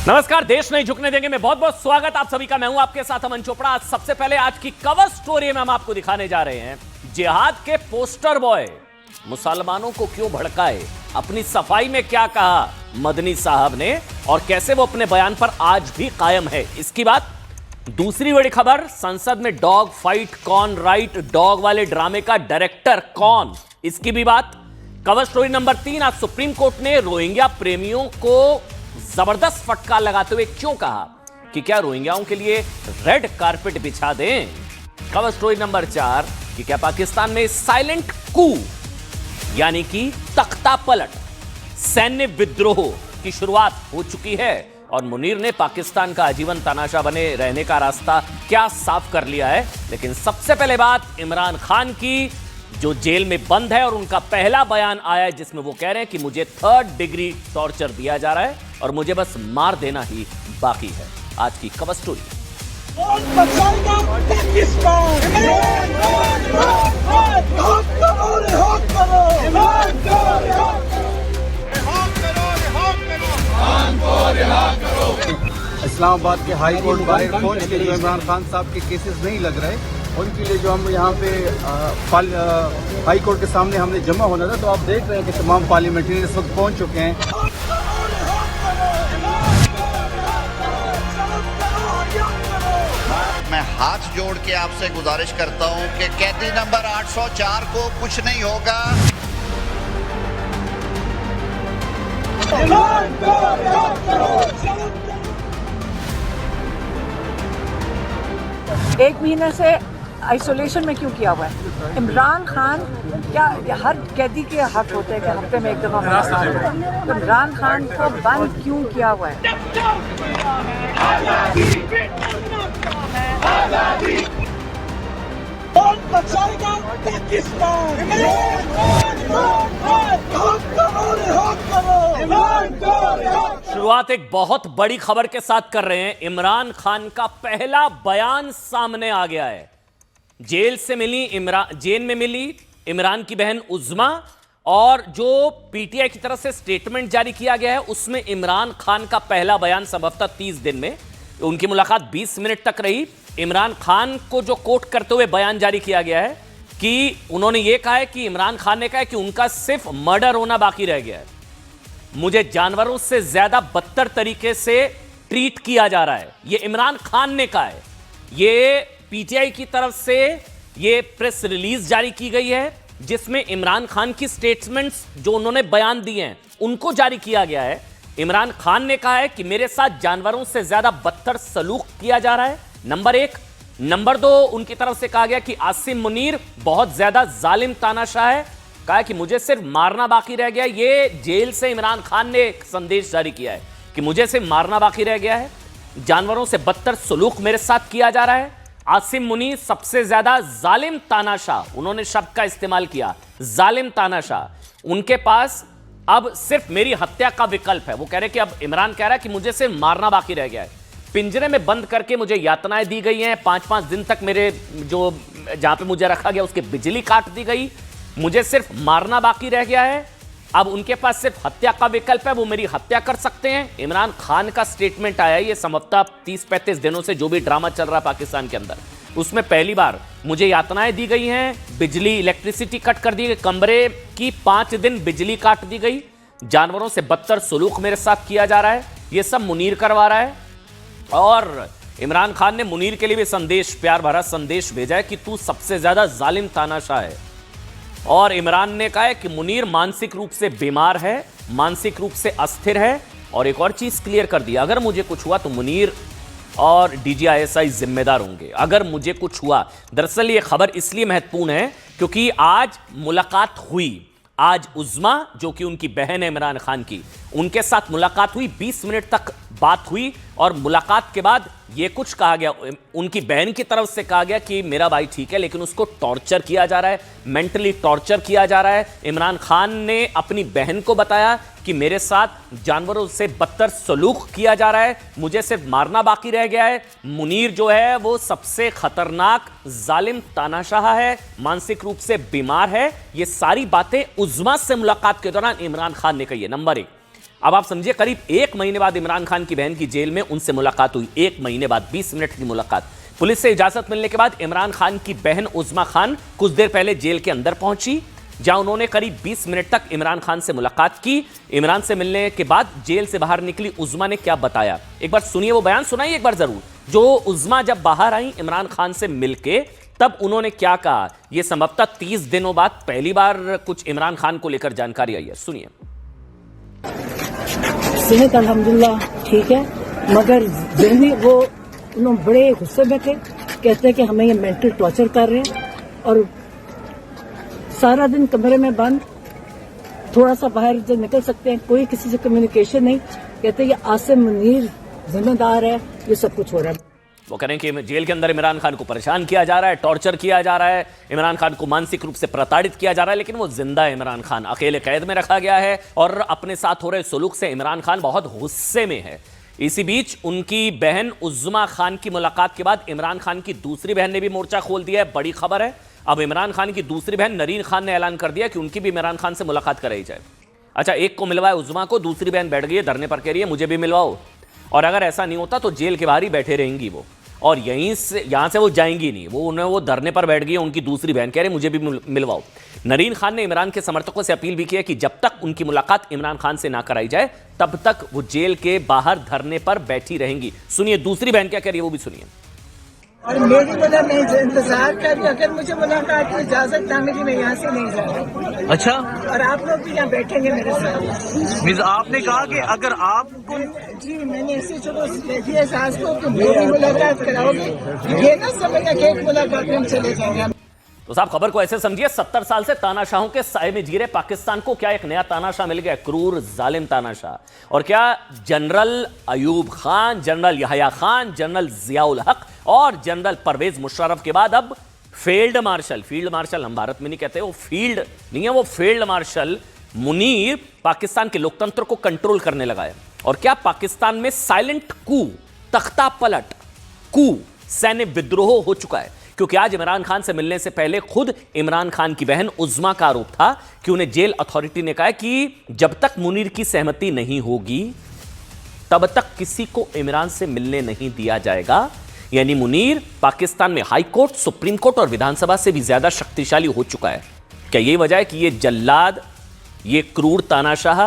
नमस्कार, देश नहीं झुकने देंगे में बहुत बहुत स्वागत आप सभी का। मैं हूं आपके साथ अमन चोपड़ा। आज सबसे पहले आज की कवर स्टोरी में हम आपको दिखाने जा रहे हैं जिहाद के पोस्टर बॉय मुसलमानों को क्यों भड़काए, अपनी सफाई में क्या कहा मदनी साहब ने और कैसे वो अपने बयान पर आज भी कायम है, इसकी बात। दूसरी बड़ी खबर, संसद में डॉग फाइट कौन राइट, डॉग वाले ड्रामे का डायरेक्टर कौन, इसकी भी बात। कवर स्टोरी नंबर 3, आज सुप्रीम कोर्ट ने रोहिंग्या प्रेमियों को जबरदस्त फटकार लगाते हुए क्यों कहा कि क्या रोहिंग्याओं के लिए रेड कारपेट बिछा दें। कवर स्टोरी नंबर 4, कि क्या पाकिस्तान में साइलेंट कू यानी कि तख्ता पलट सैन्य विद्रोह की शुरुआत हो चुकी है और मुनीर ने पाकिस्तान का आजीवन तानाशाह बने रहने का रास्ता क्या साफ कर लिया है। लेकिन सबसे पहले बात इमरान खान की, जो जेल में बंद है और उनका पहला बयान आया है जिसमें वो कह रहे हैं कि मुझे 3rd डिग्री टॉर्चर दिया जा रहा है और मुझे बस मार देना ही बाकी है। आज की कवर स्टोरी। इस्लामाबाद के हाई कोर्ट बाहर पहुंच के जो इमरान खान साहब के केसेस नहीं लग रहे, उनके लिए जो हम यहाँ पे हाई कोर्ट के सामने हमने जमा होना था, तो आप देख रहे हैं कि तमाम पार्लियामेंट्री इस वक्त पहुंच चुके हैं। मैं हाथ जोड़ के आपसे गुजारिश करता हूं कि कैदी नंबर 804 को कुछ नहीं होगा। एक महीने से आइसोलेशन में क्यों किया हुआ है? इमरान खान क्या हर कैदी के हक होते हैं कि हफ्ते में एक दफा मुलाकात हो? तो इमरान खान को बंद क्यों किया हुआ है? शुरुआत एक बहुत बड़ी खबर के साथ कर रहे हैं। इमरान खान का पहला बयान सामने आ गया है। जेल में मिली इमरान की बहन उज़्मा और जो पीटीआई की तरफ से स्टेटमेंट जारी किया गया है उसमें इमरान खान का पहला बयान संभवतः 30 दिन में, उनकी मुलाकात 20 मिनट तक रही। इमरान खान को जो कोट करते हुए बयान जारी किया गया है कि उन्होंने ये कहा है कि इमरान खान ने कहा है कि उनका सिर्फ मर्डर होना बाकी रह गया है, मुझे जानवरों से ज्यादा बदतर तरीके से ट्रीट किया जा रहा है, ये इमरान खान ने कहा है। ये पीटीआई की तरफ से ये प्रेस रिलीज जारी की गई है जिसमें इमरान खान की स्टेटमेंट्स जो उन्होंने बयान दिए हैं उनको जारी किया गया है। इमरान खान ने कहा है कि मेरे साथ जानवरों से ज्यादा बदतर सलूक किया जा रहा है, नंबर 1। नंबर 2, उनकी तरफ से कहा गया कि आसिम मुनीर बहुत ज्यादा जालिम तानाशाह है, कहा कि मुझे सिर्फ मारना बाकी रह गया। ये जेल से इमरान खान ने एक संदेश जारी किया है कि मुझे सिर्फ मारना बाकी रह गया है, जानवरों से बदतर सलूक मेरे साथ किया जा रहा है। आसिम मुनीर सबसे ज्यादा जालिम तानाशाह, उन्होंने शब्द का इस्तेमाल किया, जालिम तानाशाह। उनके पास अब सिर्फ मेरी हत्या का विकल्प है। वो कह रहे कि अब इमरान कह रहा है कि मुझे सिर्फ मारना बाकी रह गया है। पिंजरे में बंद करके मुझे यातनाएं दी गई हैं, 5-5 दिन तक मेरे जो जहां पे मुझे रखा गया उसके बिजली काट दी गई, मुझे सिर्फ मारना बाकी रह गया है। अब उनके पास सिर्फ हत्या का विकल्प है, वो मेरी हत्या कर सकते हैं। इमरान खान का स्टेटमेंट आया, ये संभवतः 30-35 दिनों से जो भी ड्रामा चल रहा है पाकिस्तान के अंदर, उसमें पहली बार मुझे यातनाएं दी गई हैं, बिजली इलेक्ट्रिसिटी कट कर दी गई, कमरे की 5 दिन बिजली काट दी गई, जानवरों से बदतर सलूक मेरे साथ किया जा रहा है। ये सब मुनीर करवा रहा है और इमरान खान ने मुनीर के लिए भी संदेश, प्यार भरा संदेश भेजा है कि तू सबसे ज्यादा जालिम तानाशाह है। और इमरान ने कहा है कि मुनीर मानसिक रूप से बीमार है, मानसिक रूप से अस्थिर है। और एक और चीज क्लियर कर दिया, अगर मुझे कुछ हुआ तो मुनीर और डीजीआईएसआई जिम्मेदार होंगे, अगर मुझे कुछ हुआ। दरअसल ये खबर इसलिए महत्वपूर्ण है क्योंकि आज मुलाकात हुई, आज उज़्मा जो कि उनकी बहन है इमरान खान की, उनके साथ मुलाकात हुई, 20 मिनट तक बात हुई और मुलाकात के बाद ये कुछ कहा गया, उनकी बहन की तरफ से कहा गया कि मेरा भाई ठीक है लेकिन उसको टॉर्चर किया जा रहा है, मेंटली टॉर्चर किया जा रहा है। इमरान खान ने अपनी बहन को बताया कि मेरे साथ जानवरों से बदतर सलूक किया जा रहा है, मुझे सिर्फ मारना बाकी रह गया है। मुनीर जो है वो सबसे खतरनाक जालिम तानाशाह है, मानसिक रूप से बीमार है। ये सारी बातें उज़्मा से मुलाकात के दौरान इमरान खान ने कही है। नंबर 1। अब आप समझिए, करीब 1 महीने बाद इमरान खान की बहन की जेल में उनसे मुलाकात हुई। 1 महीने बाद 20 मिनट की मुलाकात। पुलिस से इजाजत मिलने के बाद इमरान खान की बहन उज़्मा खान कुछ देर पहले जेल के अंदर पहुंची, जहां उन्होंने करीब 20 मिनट तक इमरान खान से मुलाकात की। इमरान से मिलने के बाद जेल से बाहर निकली उज़्मा ने क्या बताया, एक बार सुनिए, वो बयान सुनाइए एक बार जरूर। जो उज़्मा जब बाहर आई इमरान खान से मिलके, तब उन्होंने क्या कहा, यह संभवतः 30 दिनों बाद पहली बार कुछ इमरान खान को लेकर जानकारी आई है, सुनिए। सेहत अल्हम्दुलिल्लाह ठीक है, मगर जहनी वो उन्होंने बड़े गुस्से में थे, कहते हैं कि हमें ये मेंटल टॉर्चर कर रहे हैं और सारा दिन कमरे में बंद, थोड़ा सा बाहर जो निकल सकते हैं, कोई किसी से कम्युनिकेशन नहीं। कहते हैं ये आसिम मुनीर जिम्मेदार है, ये सब कुछ हो रहा है। वो कह रहे हैं कि जेल के अंदर इमरान खान को परेशान किया जा रहा है, टॉर्चर किया जा रहा है, इमरान खान को मानसिक रूप से प्रताड़ित किया जा रहा है, लेकिन वो जिंदा है। इमरान खान अकेले कैद में रखा गया है और अपने साथ हो रहे सुलूक से इमरान खान बहुत गुस्से में है। इसी बीच उनकी बहन उज़्मा खान की मुलाकात के बाद इमरान खान की दूसरी बहन ने भी मोर्चा खोल दिया है। बड़ी खबर है, अब इमरान खान की दूसरी बहन नरीन खान ने ऐलान कर दिया कि उनकी भी इमरान खान से मुलाकात कराई जाए। अच्छा, एक को मिलवाए उज़्मा को, दूसरी बहन बैठ गई है धरने पर, कह रही है मुझे भी मिलवाओ, और अगर ऐसा नहीं होता तो जेल के बाहर ही बैठे रहेंगी वो, और यहां से वो जाएंगी नहीं। वो धरने पर बैठ गई है। उनकी दूसरी बहन कह रही मुझे भी मिलवाओ। नरीन खान ने इमरान के समर्थकों से अपील भी की है कि जब तक उनकी मुलाकात इमरान खान से ना कराई जाए तब तक वो जेल के बाहर धरने पर बैठी रहेंगी। सुनिए दूसरी बहन क्या कह रही है, वो भी सुनिए। और मेरी वजह मैं इंतजार कर रही, अगर मुझे मुलाकात की इजाजत ना मिली मैं यहाँ से नहीं जा रही। अच्छा, और आप लोग भी यहाँ बैठेंगे मेरे साथ। मीन्स आपने कहा कि अगर आपको, जी मैंने इसी चलो देखिए सास को कि मेरी मुलाकात कराओगे, ये ना समझना कि एक मुलाकात में हम चले जाएंगे। तो साहब खबर को ऐसे समझिए, 70 साल से तानाशाहों के साए में जी रहे पाकिस्तान को क्या एक नया तानाशाह मिल गया, क्रूर जालिम तानाशाह। और क्या general Ayub Khan, general यहया Khan, general Ziaul हक और जनरल परवेज मुशर्रफ के बाद अब फील्ड मार्शल हम भारत में नहीं कहते, वो फील्ड नहीं है, वो फील्ड मार्शल मुनीर पाकिस्तान के लोकतंत्र को कंट्रोल करने लगा है। और क्या पाकिस्तान में साइलेंट कू, तख्ता पलट कू, सैन्य विद्रोह हो चुका है, क्योंकि आज इमरान खान से मिलने से पहले खुद इमरान खान की बहन उज़्मा का आरोप था कि उन्हें जेल अथॉरिटी ने कहा कि जब तक मुनीर की सहमति नहीं होगी तब तक किसी को इमरान से मिलने नहीं दिया जाएगा। यानी मुनीर पाकिस्तान में हाई कोर्ट, सुप्रीम कोर्ट और विधानसभा से भी ज्यादा शक्तिशाली हो चुका है। क्या यही वजह है कि ये जल्लाद, ये क्रूर तानाशाह,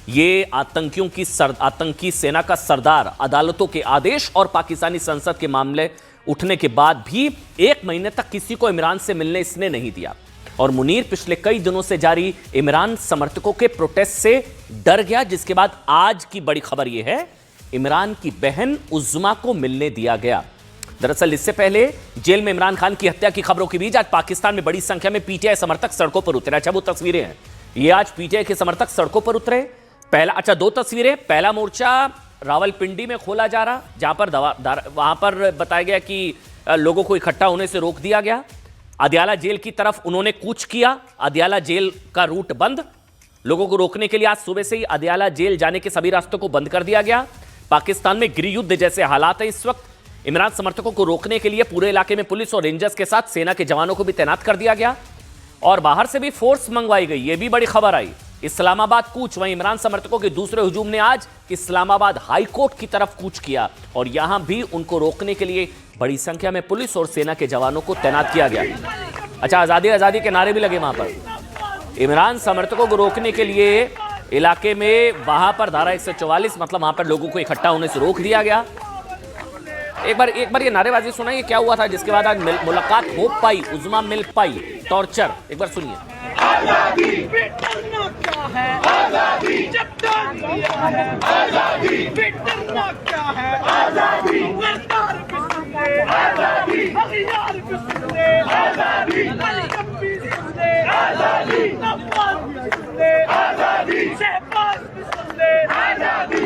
ये आतंकी सेना का सरदार अदालतों के आदेश और पाकिस्तानी संसद के मामले उठने के बाद भी 1 महीने तक किसी को इमरान से मिलने इसने नहीं दिया। और मुनीर पिछले कई दिनों से जारी इमरान समर्थकों के प्रोटेस्ट से डर गया, जिसके बाद आज की बड़ी खबर यह है इमरान की बहन उज़्मा को मिलने दिया गया। दरअसल इससे पहले जेल में इमरान खान की हत्या की खबरों के बीच आज पाकिस्तान में बड़ी संख्या में पीटीआई समर्थक सड़कों पर उतरे। अच्छा, वो तस्वीरें हैं, ये आज पीटीआई के समर्थक सड़कों पर उतरे। पहला 2 तस्वीरें, पहला मोर्चा रावलपिंडी में खोला जा रहा, जहां पर वहां पर बताया गया कि लोगों को इकट्ठा होने से रोक दिया गया। अदियाला जेल की तरफ उन्होंने कूच किया, अदियाला जेल का रूट बंद। लोगों को रोकने के लिए आज सुबह से ही अदियाला जेल जाने के सभी रास्तों को बंद कर दिया गया। पाकिस्तान में गृह युद्ध जैसे हालात हैं इस वक्त। इमरान समर्थकों को रोकने के लिए पूरे इलाके में पुलिस और रेंजर्स के साथ सेना के जवानों को भी तैनात कर दिया गया और बाहर से भी फोर्स मंगवाई गई। यह भी बड़ी खबर आई। इस्लामाबाद कूच, वहीं इमरान समर्थकों के दूसरे हुजूम ने आज इस्लामाबाद हाई कोर्ट की तरफ कूच किया और यहां भी उनको रोकने के लिए बड़ी संख्या में पुलिस और सेना के जवानों को तैनात किया गया। अच्छा, आजादी आजादी के नारे भी लगे वहां पर। इमरान समर्थकों को रोकने के लिए इलाके में वहां पर धारा 144 मतलब वहां पर लोगों को इकट्ठा होने से रोक दिया गया। एक बार ये नारेबाजी सुनाइए, क्या हुआ था जिसके बाद आज मुलाकात हो पाई, उज़्मा मिल पाई। टॉर्चर एक बार सुनिए। आजादी डरना क्या है, आजादी जब तक है, आजादी डरना क्या है, आजादी सरकार भी सुन ले, आजादी अखियार भी सुन ले, आजादी कभी सुन ले, आजादी नवाज भी सुन ले, आजादी शहबाज भी सुन ले, आजादी।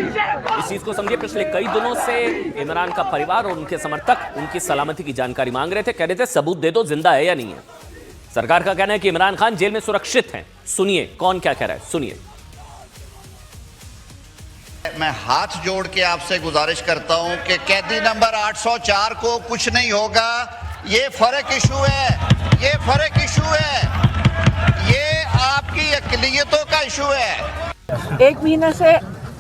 इस चीज को समझिए, पिछले कई दिनों से इमरान का परिवार और उनके समर्थक उनकी सलामती की जानकारी मांग रहे थे, कह रहे थे सबूत दे दो, जिंदा है या नहीं है। सरकार का कहना है कि इमरान खान जेल में सुरक्षित हैं। सुनिए कौन क्या कह रहा है, सुनिए। मैं हाथ जोड़ के आपसे गुजारिश करता हूं कि कैदी नंबर 804 को कुछ नहीं होगा। ये फर्क इशू है, ये फर्क इशू है, ये आपकी अक़लियतों का इशू है। 1 महीने से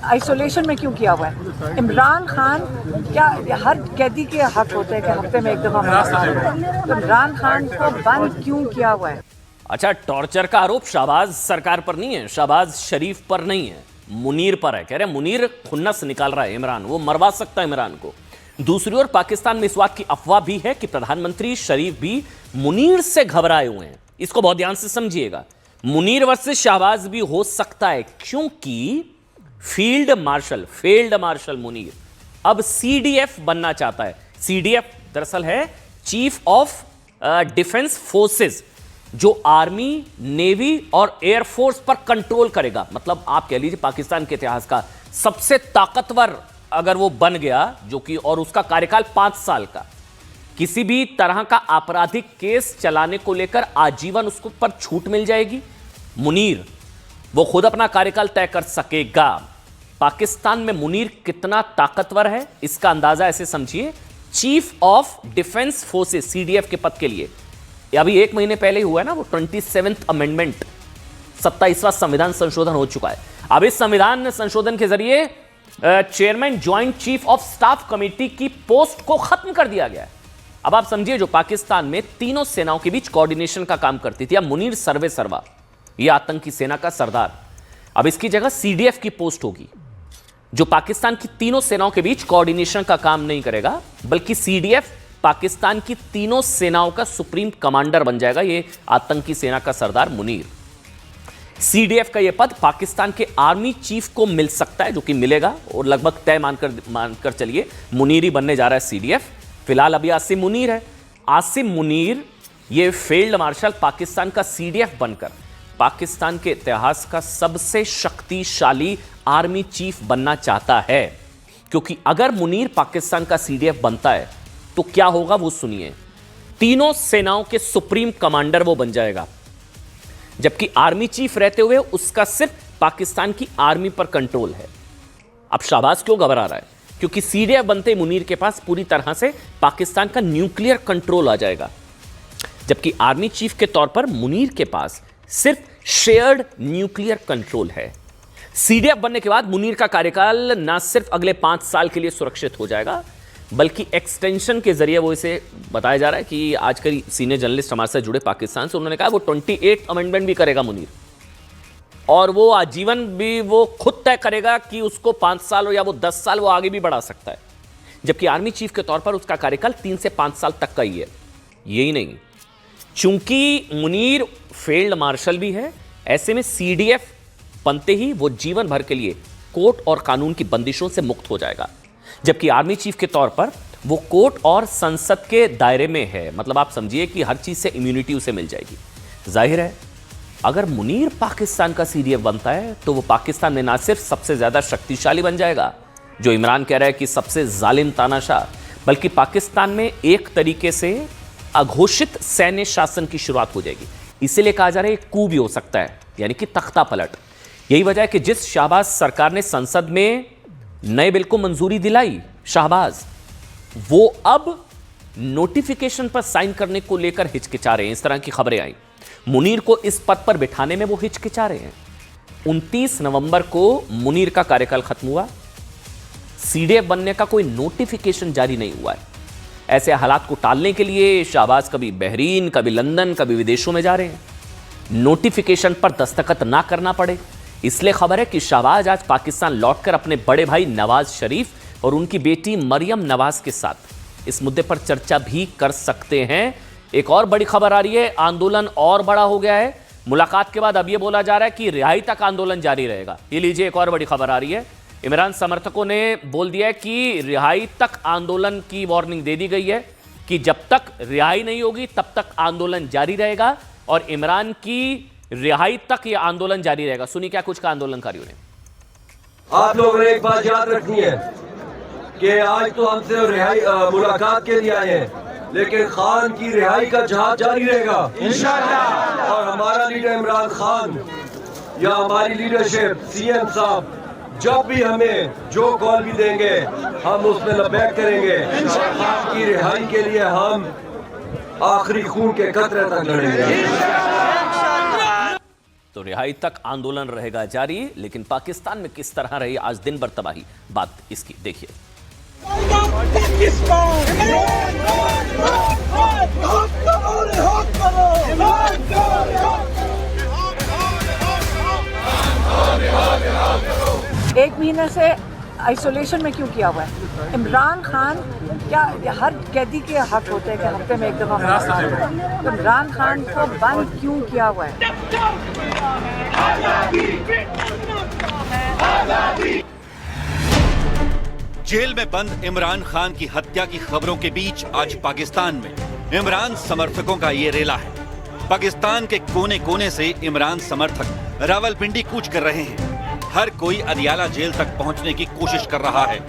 आइसोलेशन में क्यों किया हुआ है? इमरान खान क्या हर कैदी के हक होते हैं कि हफ्ते में एक दफा मुलाकात हो? तो इमरान खान को बंद क्यों किया हुआ है? अच्छा, टॉर्चर का आरोप शहबाज सरकार पर नहीं है, शहबाज शरीफ पर नहीं है, मुनीर पर है। कह रहे मुनीर खुन्नस निकाल रहा है इमरान, वो मरवा सकता है इमरान को। दूसरी ओर पाकिस्तान में इस बात की अफवाह भी है कि प्रधानमंत्री शरीफ भी मुनीर से घबराए हुए हैं। इसको बहुत ध्यान से समझिएगा, मुनीर वर्सेस शहबाज भी हो सकता है, क्योंकि फील्ड मार्शल मुनीर अब सीडीएफ बनना चाहता है। सीडीएफ दरअसल है चीफ ऑफ डिफेंस फोर्सेस, जो आर्मी, नेवी और एयरफोर्स पर कंट्रोल करेगा। मतलब आप कह लीजिए पाकिस्तान के इतिहास का सबसे ताकतवर अगर वो बन गया, जो कि और उसका कार्यकाल 5 साल का, किसी भी तरह का आपराधिक केस चलाने को लेकर आजीवन उसको पर छूट मिल जाएगी। मुनीर वो खुद अपना कार्यकाल तय कर सकेगा। पाकिस्तान में मुनीर कितना ताकतवर है इसका अंदाजा ऐसे समझिए, chief of defence forces CDF के पद के लिए अभी 1 महीने पहले हुआ है ना वो 27th अमेंडमेंट, 27वां संविधान संशोधन हो चुका है। अब इस संविधान संशोधन के जरिए chairman joint chief of staff committee की पोस्ट को खत्म कर दिया गया है। अब आप समझिए, जो पाकिस्तान में तीनों सेनाओं के बीच कोऑर्डिनेशन का काम करती थी, अब मुनीर सर्वे सर्वा, यह आतंकी सेना का सरदार, अब इसकी जगह सीडीएफ की पोस्ट होगी, जो पाकिस्तान की तीनों सेनाओं के बीच कोऑर्डिनेशन का काम नहीं करेगा, बल्कि सीडीएफ पाकिस्तान की तीनों सेनाओं का सुप्रीम कमांडर बन जाएगा, यह आतंकी सेना का सरदार मुनीर। सीडीएफ का यह पद पाकिस्तान के आर्मी चीफ को मिल सकता है, जो कि मिलेगा, और लगभग तय मानकर चलिए मुनीर ही बनने जा रहा है सीडीएफ। फिलहाल अभी आसिम मुनीर है। आसिम मुनीर ये फील्ड मार्शल पाकिस्तान का सीडीएफ बनकर पाकिस्तान के इतिहास का सबसे शक्तिशाली आर्मी चीफ बनना चाहता है, क्योंकि अगर मुनीर पाकिस्तान का सीडीएफ बनता है तो क्या होगा वो सुनिए। तीनों सेनाओं के सुप्रीम कमांडर वो बन जाएगा, जबकि आर्मी चीफ रहते हुए उसका सिर्फ पाकिस्तान की आर्मी पर कंट्रोल है। अब शाहबाज क्यों घबरा रहा है? क्योंकि सीडीएफ बनते मुनीर के पास पूरी तरह से पाकिस्तान का न्यूक्लियर कंट्रोल आ जाएगा, जबकि आर्मी चीफ के तौर पर मुनीर के पास सिर्फ शेयर्ड न्यूक्लियर कंट्रोल है। सीडीएफ बनने के बाद मुनीर का कार्यकाल न सिर्फ अगले 5 साल के लिए सुरक्षित हो जाएगा, बल्कि एक्सटेंशन के जरिए, वो इसे बताया जा रहा है कि आज कई सीनियर जर्नलिस्ट हमारे साथ जुड़े पाकिस्तान से, उन्होंने कहा वो 28 अमेंडमेंट भी करेगा मुनीर, और वो आजीवन भी वो खुद तय करेगा कि उसको 5 साल हो या वो 10 साल वो आगे भी बढ़ा सकता है, जबकि आर्मी चीफ के तौर पर उसका कार्यकाल 3 से 5 साल तक का ही है। यही नहीं, चूंकि मुनीर फील्ड मार्शल भी है, ऐसे में सीडीएफ बनते ही वो जीवन भर के लिए कोर्ट और कानून की बंदिशों से मुक्त हो जाएगा, जबकि आर्मी चीफ के तौर पर वो कोर्ट और संसद के दायरे में है। मतलब आप समझिए कि हर चीज से इम्यूनिटी उसे मिल जाएगी। जाहिर है अगर मुनीर पाकिस्तान का सीडीएफ बनता है तो वो पाकिस्तान में ना सिर्फ सबसे ज्यादा शक्तिशाली बन जाएगा, जो इमरान कह रहा है कि सबसे जालिम तानाशाह, बल्कि पाकिस्तान में एक तरीके से अघोषित सैन्य शासन की शुरुआत हो जाएगी। इसीलिए कहा जा रहा है एक कू भी हो सकता है, यानी कि तख्ता पलट। यही वजह है कि जिस शाहबाज सरकार ने संसद में नए बिल को मंजूरी दिलाई, शाहबाज, वो अब नोटिफिकेशन पर साइन करने को लेकर हिचकिचा रहे हैं। इस तरह की खबरें आई। मुनीर को इस पद पर बिठाने में वो हिचकिचा रहे हैं। 29 नवंबर को मुनीर का कार्यकाल खत्म हुआ, सीडीएफ बनने का कोई नोटिफिकेशन जारी नहीं हुआ है। ऐसे हालात को टालने के लिए शाहबाज कभी बहरीन, कभी लंदन, कभी विदेशों में जा रहे हैं, नोटिफिकेशन पर दस्तखत ना करना पड़े। इसलिए खबर है कि शाहबाज आज पाकिस्तान लौटकर अपने बड़े भाई नवाज शरीफ और उनकी बेटी मरियम नवाज के साथ इस मुद्दे पर चर्चा भी कर सकते हैं। एक और बड़ी खबर आ रही है, आंदोलन और बड़ा हो गया है। मुलाकात के बाद अब यह बोला जा रहा है कि रिहाई तक आंदोलन जारी रहेगा। ये लीजिए, एक और बड़ी खबर आ रही है। इमरान समर्थकों ने बोल दिया है कि रिहाई तक आंदोलन की वार्निंग दे दी गई है कि जब तक रिहाई नहीं होगी तब तक आंदोलन जारी रहेगा, और इमरान की रिहाई तक यह आंदोलन जारी रहेगा। सुनिए क्या कुछ का आंदोलनकारियों ने। आप लोगों ने एक बात याद रखनी है कि आज तो हम सिर्फ रिहाई मुलाकात के लिए आए हैं, लेकिन खान की रिहाई का जहाज जारी रहेगा इंशाअल्लाह। और हमारा लीडर इमरान खान या हमारी लीडरशिप सीएम साहब जब भी हमें जो कॉल भी देंगे हम उसमें लबैक करेंगे। खान की रिहाई के लिए हम आखिरी खून के कतरे तक लड़ेंगे। तो रिहाई तक आंदोलन रहेगा जारी। लेकिन पाकिस्तान में किस तरह रही आज दिन भर तबाही, बात इसकी देखिए। एक महीने से आइसोलेशन में क्यों किया हुआ है? इमरान खान क्या हर कैदी के हक होते हैं कि हफ्ते में एक दफा पाकिस्तान हो? तो इमरान खान को बंद क्यों किया हुआ है? जेल में बंद इमरान खान की हत्या की खबरों के बीच आज पाकिस्तान में इमरान समर्थकों का ये रेला है। पाकिस्तान के कोने कोने से इमरान समर्थक रावलपिंडी कूच कर रहे हैं। हर कोई अदियाला जेल तक पहुंचने की कोशिश कर रहा है।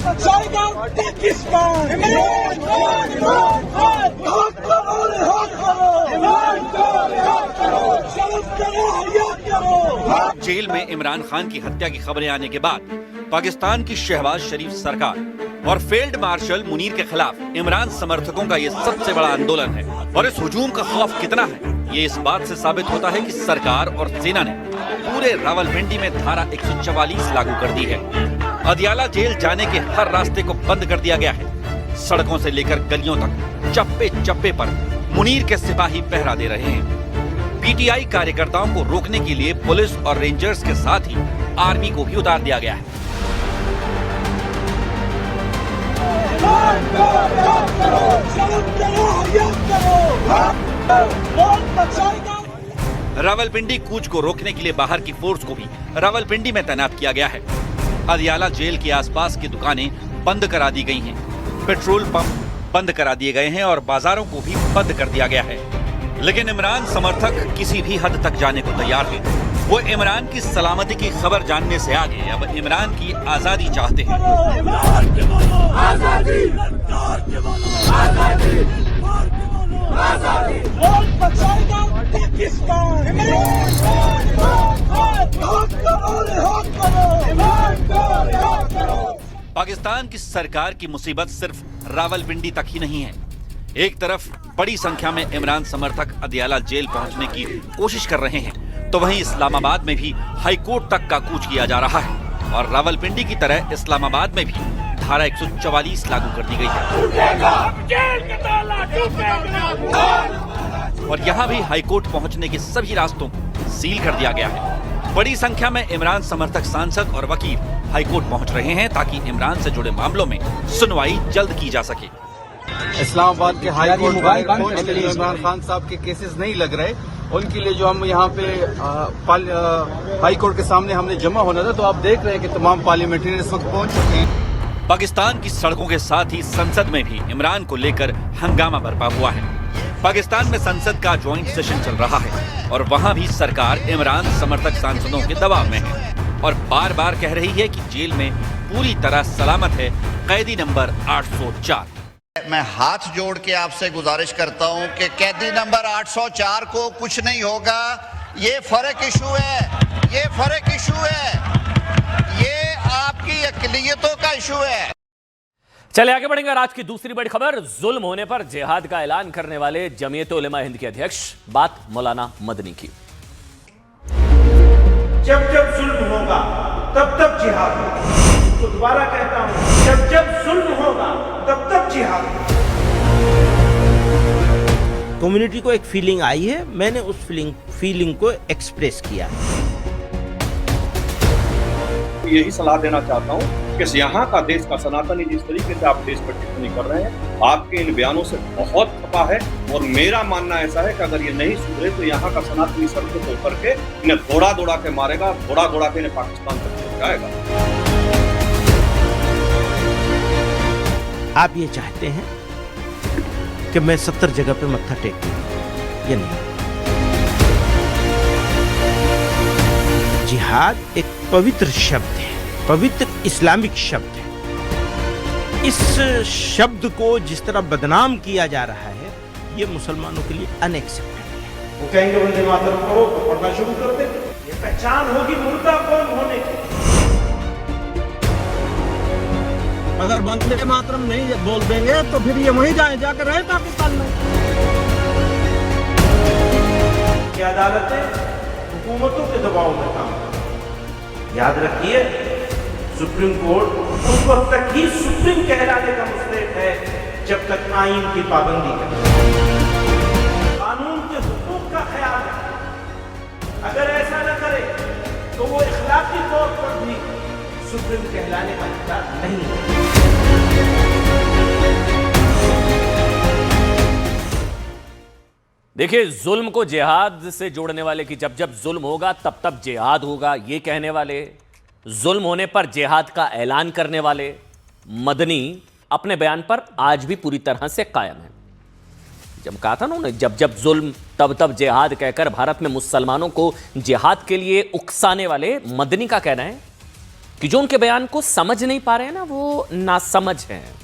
जेल में इमरान खान की हत्या की खबरें आने के बाद पाकिस्तान की शहबाज शरीफ सरकार और फील्ड मार्शल मुनीर के खिलाफ इमरान समर्थकों का ये सबसे बड़ा आंदोलन है। और इस हुजूम का खौफ कितना है, ये इस बात से साबित होता है कि सरकार और सेना ने पूरे रावलपिंडी में धारा 144 लागू कर दी है। अदियाला जेल जाने के हर रास्ते को बंद कर दिया गया है। सड़कों से लेकर गलियों तक चप्पे चप्पे पर मुनीर के सिपाही पहरा दे रहे हैं। पीटीआई कार्यकर्ताओं को रोकने के लिए पुलिस और रेंजर्स के साथ ही आर्मी को भी उतार दिया गया है। रावलपिंडी कूच को रोकने के लिए बाहर की फोर्स को भी रावलपिंडी में तैनात किया गया है। अदियाला जेल के आसपास की दुकानें बंद करा दी गई हैं, पेट्रोल पंप बंद करा दिए गए हैं और बाजारों को भी बंद कर दिया गया है। लेकिन इमरान समर्थक किसी भी हद तक जाने को तैयार हैं। वो इमरान की सलामती की खबर जानने से आगे अब इमरान की आजादी चाहते हैं। पाकिस्तान की सरकार की मुसीबत सिर्फ रावलपिंडी तक ही नहीं है। एक तरफ बड़ी संख्या में इमरान समर्थक अदियाला जेल पहुंचने की कोशिश कर रहे हैं, तो वहीं इस्लामाबाद में भी हाईकोर्ट तक का कूच किया जा रहा है। और रावलपिंडी की तरह इस्लामाबाद में भी धारा 144 लागू कर दी गई है। और यहाँ भी हाईकोर्ट पहुँचने के सभी रास्तों को सील कर दिया गया है। बड़ी संख्या में इमरान समर्थक सांसद और वकील हाईकोर्ट पहुँच रहे हैं ताकि इमरान से जुड़े मामलों में सुनवाई जल्द की जा सके। इस्लामाबाद के हाई कोर्ट पहुंच के लिए इमरान खान साहब के केसेस नहीं लग रहे, उनके लिए जो हम यहाँ पे हाई कोर्ट के सामने हमने जमा होना था, तो आप देख रहे हैं कि तमाम पार्लियामेंटेरियन इस वक्त पहुंच चुके हैं। पाकिस्तान की सड़कों के साथ ही संसद में भी इमरान को लेकर हंगामा बरपा हुआ है। पाकिस्तान में संसद का ज्वाइंट सेशन चल रहा है और वहाँ भी सरकार इमरान समर्थक सांसदों के दबाव में है और बार बार कह रही है कि जेल में पूरी तरह सलामत है कैदी नंबर 804। मैं हाथ जोड़ के आपसे गुजारिश करता हूं कि कैदी नंबर 804 को कुछ नहीं होगा। ये फर्क इशू है, ये फर्क इशू है, ये आपकी अक़लियतों का इशू है। चले आगे बढ़ेंगे। आज की दूसरी बड़ी खबर, जुल्म होने पर जिहाद का ऐलान करने वाले जमीयत उलेमा हिंद के अध्यक्ष, बात मौलाना मदनी की। जब जब जुल्म होगा तब तब जिहाद होगा। तो दोबारा कहता हूं, जब जब जुल्म होगा तब तब जिहाद। कम्युनिटी को एक फीलिंग आई है, मैंने उस फीलिंग को एक्सप्रेस किया। यही सलाह देना चाहता हूं कि यहाँ का देश का सनातनी जिस तरीके से आप देश पर टिप्पणी कर रहे हैं, आपके इन बयानों से बहुत खपा है। और मेरा मानना ऐसा है कि अगर ये नहीं सुधरे तो यहाँ का सनातनी सड़कों को ऊपर के इन्हें दौड़ा दौड़ा के मारेगा, दौड़ा दौड़ा के इन्हें पाकिस्तान तक पहुंचाएगा। आप ये चाहते हैं कि मैं 70 जगह पे मत्था टेक दूं, ये नहीं। जिहाद एक पवित्र शब्द है, पवित्र इस्लामिक शब्द है। इस शब्द को जिस तरह बदनाम किया जा रहा है, ये मुसलमानों के लिए अनएक्सेप्टेबल है। वो कहेंगे वंदे मातरम करो तो पढ़ना शुरू कर दे। ये पहचान होगी मुर्दा कौन होने की। अगर वंदे मातरम नहीं बोल देंगे तो फिर ये वहीं जाकर रहे पाकिस्तान में। ये अदालतें हुकूमतों के दबाव में काम करते। याद रखिए, सुप्रीम कोर्ट उस वक्त तक ही सुप्रीम कहलाने का मुस्तहिक है जब तक आईन की पाबंदी करे, कानून के हुकूक का ख्याल रखे। अगर ऐसा न करे तो वो इखलाकी तौर पर भी सुप्रीम कहलाने का हकदार नहीं है। देखिए, जुल्म को जिहाद से जोड़ने वाले कि जब जब जुल्म होगा तब तब जिहाद होगा, ये कहने वाले, जुल्म होने पर जिहाद का ऐलान करने वाले मदनी अपने बयान पर आज भी पूरी तरह से कायम है। जब कहा था ना उन्होंने, जब जब जुल्म तब तब जिहाद कहकर भारत में मुसलमानों को जिहाद के लिए उकसाने वाले मदनी का कहना है कि जो उनके बयान को समझ नहीं पा रहे हैं ना, वो नासमझ हैं।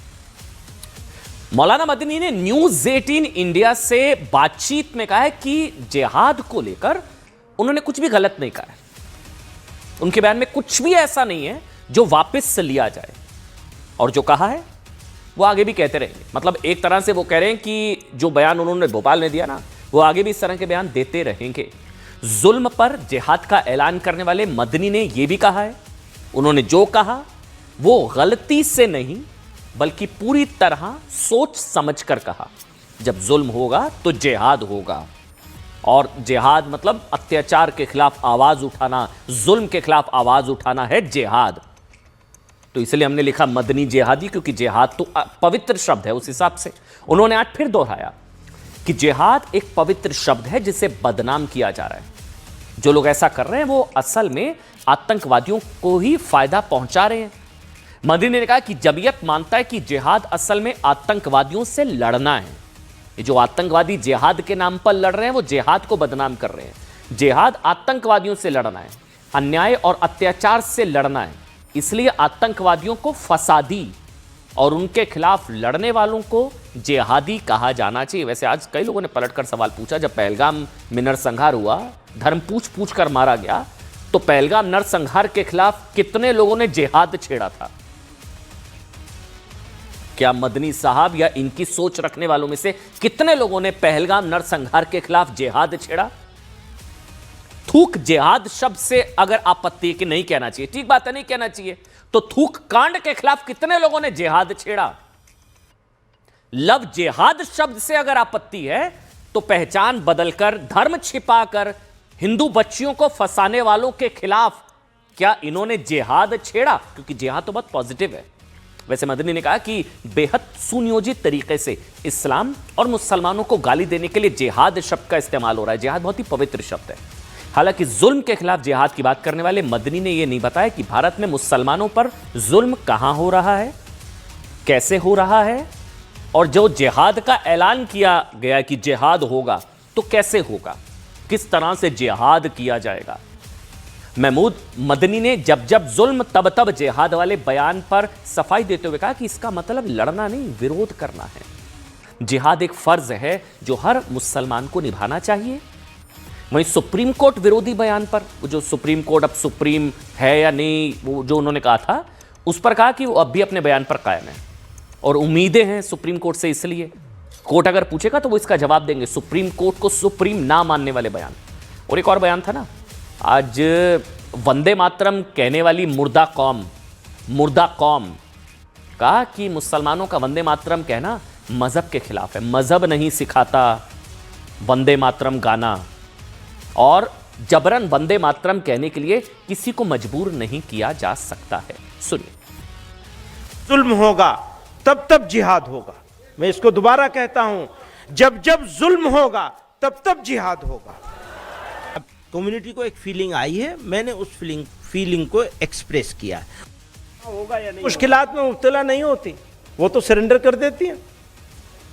मौलाना मदनी ने न्यूज़ 18 इंडिया से बातचीत में कहा है कि जिहाद को लेकर उन्होंने कुछ भी गलत नहीं कहा है। उनके बयान में कुछ भी ऐसा नहीं है जो वापस लिया जाए, और जो कहा है वो आगे भी कहते रहेंगे। मतलब एक तरह से वो कह रहे हैं कि जो बयान उन्होंने भोपाल में दिया ना, वो आगे भी इस तरह के बयान देते रहेंगे। जुल्म पर जिहाद का ऐलान करने वाले मदनी ने यह भी कहा है, उन्होंने जो कहा वो गलती से नहीं बल्कि पूरी तरह सोच समझकर कहा। जब जुल्म होगा तो जिहाद होगा, और जिहाद मतलब अत्याचार के खिलाफ आवाज उठाना, जुल्म के खिलाफ आवाज उठाना है जिहाद। तो इसलिए हमने लिखा मदनी जिहादी, क्योंकि जिहाद तो पवित्र शब्द है। उस हिसाब से उन्होंने आज फिर दोहराया कि जिहाद एक पवित्र शब्द है जिसे बदनाम किया जा रहा है। जो लोग ऐसा कर रहे हैं वो असल में आतंकवादियों को ही फायदा पहुंचा रहे हैं। मदनी ने कहा कि जमीयत मानता है कि जिहाद असल में आतंकवादियों से लड़ना है। ये जो आतंकवादी जिहाद के नाम पर लड़ रहे हैं वो जिहाद को बदनाम कर रहे हैं। जिहाद आतंकवादियों से लड़ना है, अन्याय और अत्याचार से लड़ना है। इसलिए आतंकवादियों को फसादी और उनके खिलाफ लड़ने वालों को जिहादी कहा जाना चाहिए। वैसे आज कई लोगों ने पलटकर सवाल पूछा, जब पहलगाम में नरसंहार हुआ, धर्म पूछ कर मारा गया, तो पहलगाम नरसंहार के खिलाफ कितने लोगों ने जिहाद छेड़ा था? क्या मदनी साहब या इनकी सोच रखने वालों में से कितने लोगों ने पहलगाम नरसंहार के खिलाफ जिहाद छेड़ा? थूक जिहाद शब्द से अगर आपत्ति कि नहीं कहना चाहिए, ठीक बात है, नहीं कहना चाहिए, तो थूक कांड के खिलाफ कितने लोगों ने जिहाद छेड़ा? लव जिहाद शब्द से अगर आपत्ति है तो पहचान बदलकर, धर्म छिपाकर हिंदू बच्चियों को फंसाने वालों के खिलाफ क्या इन्होंने जिहाद छेड़ा? क्योंकि जिहाद तो बहुत पॉजिटिव है। वैसे मदनी ने कहा कि बेहद सुनियोजित तरीके से इस्लाम और मुसलमानों को गाली देने के लिए जिहाद शब्द का इस्तेमाल हो रहा है। जिहाद बहुत ही पवित्र शब्द है। हालांकि जुल्म के खिलाफ जिहाद की बात करने वाले मदनी ने यह नहीं बताया कि भारत में मुसलमानों पर जुल्म कहां हो रहा है, कैसे हो रहा है, और जो जिहाद का ऐलान किया गया कि जिहाद होगा तो कैसे होगा, किस तरह से जिहाद किया जाएगा। महमूद मदनी ने जब जब जुल्म तब तब जिहाद वाले बयान पर सफाई देते हुए कहा कि इसका मतलब लड़ना नहीं, विरोध करना है। जिहाद एक फर्ज है जो हर मुसलमान को निभाना चाहिए। वहीं सुप्रीम कोर्ट विरोधी बयान पर, जो सुप्रीम कोर्ट अब सुप्रीम है या नहीं, वो जो उन्होंने कहा था, उस पर कहा कि वो अब भी अपने बयान पर कायम है और उम्मीदें हैं सुप्रीम कोर्ट से। इसलिए कोर्ट अगर पूछेगा तो वो इसका जवाब देंगे। सुप्रीम कोर्ट को सुप्रीम ना मानने वाले बयान। और एक और बयान था ना आज, वंदे मातरम कहने वाली मुर्दा कौम कहा कि मुसलमानों का वंदे मातरम कहना मजहब के खिलाफ है। मजहब नहीं सिखाता वंदे मातरम गाना, और जबरन वंदे मातरम कहने के लिए किसी को मजबूर नहीं किया जा सकता है। सुनिए। जुल्म होगा तब तब जिहाद होगा। मैं इसको दोबारा कहता हूं, जब जब जुल्म होगा तब तब जिहाद होगा। अब कम्युनिटी को एक फीलिंग आई है, मैंने उस फीलिंग को एक्सप्रेस किया है। होगा या नहीं, मुश्किलात में मुब्तला नहीं होती, वो तो सरेंडर कर देती हैं।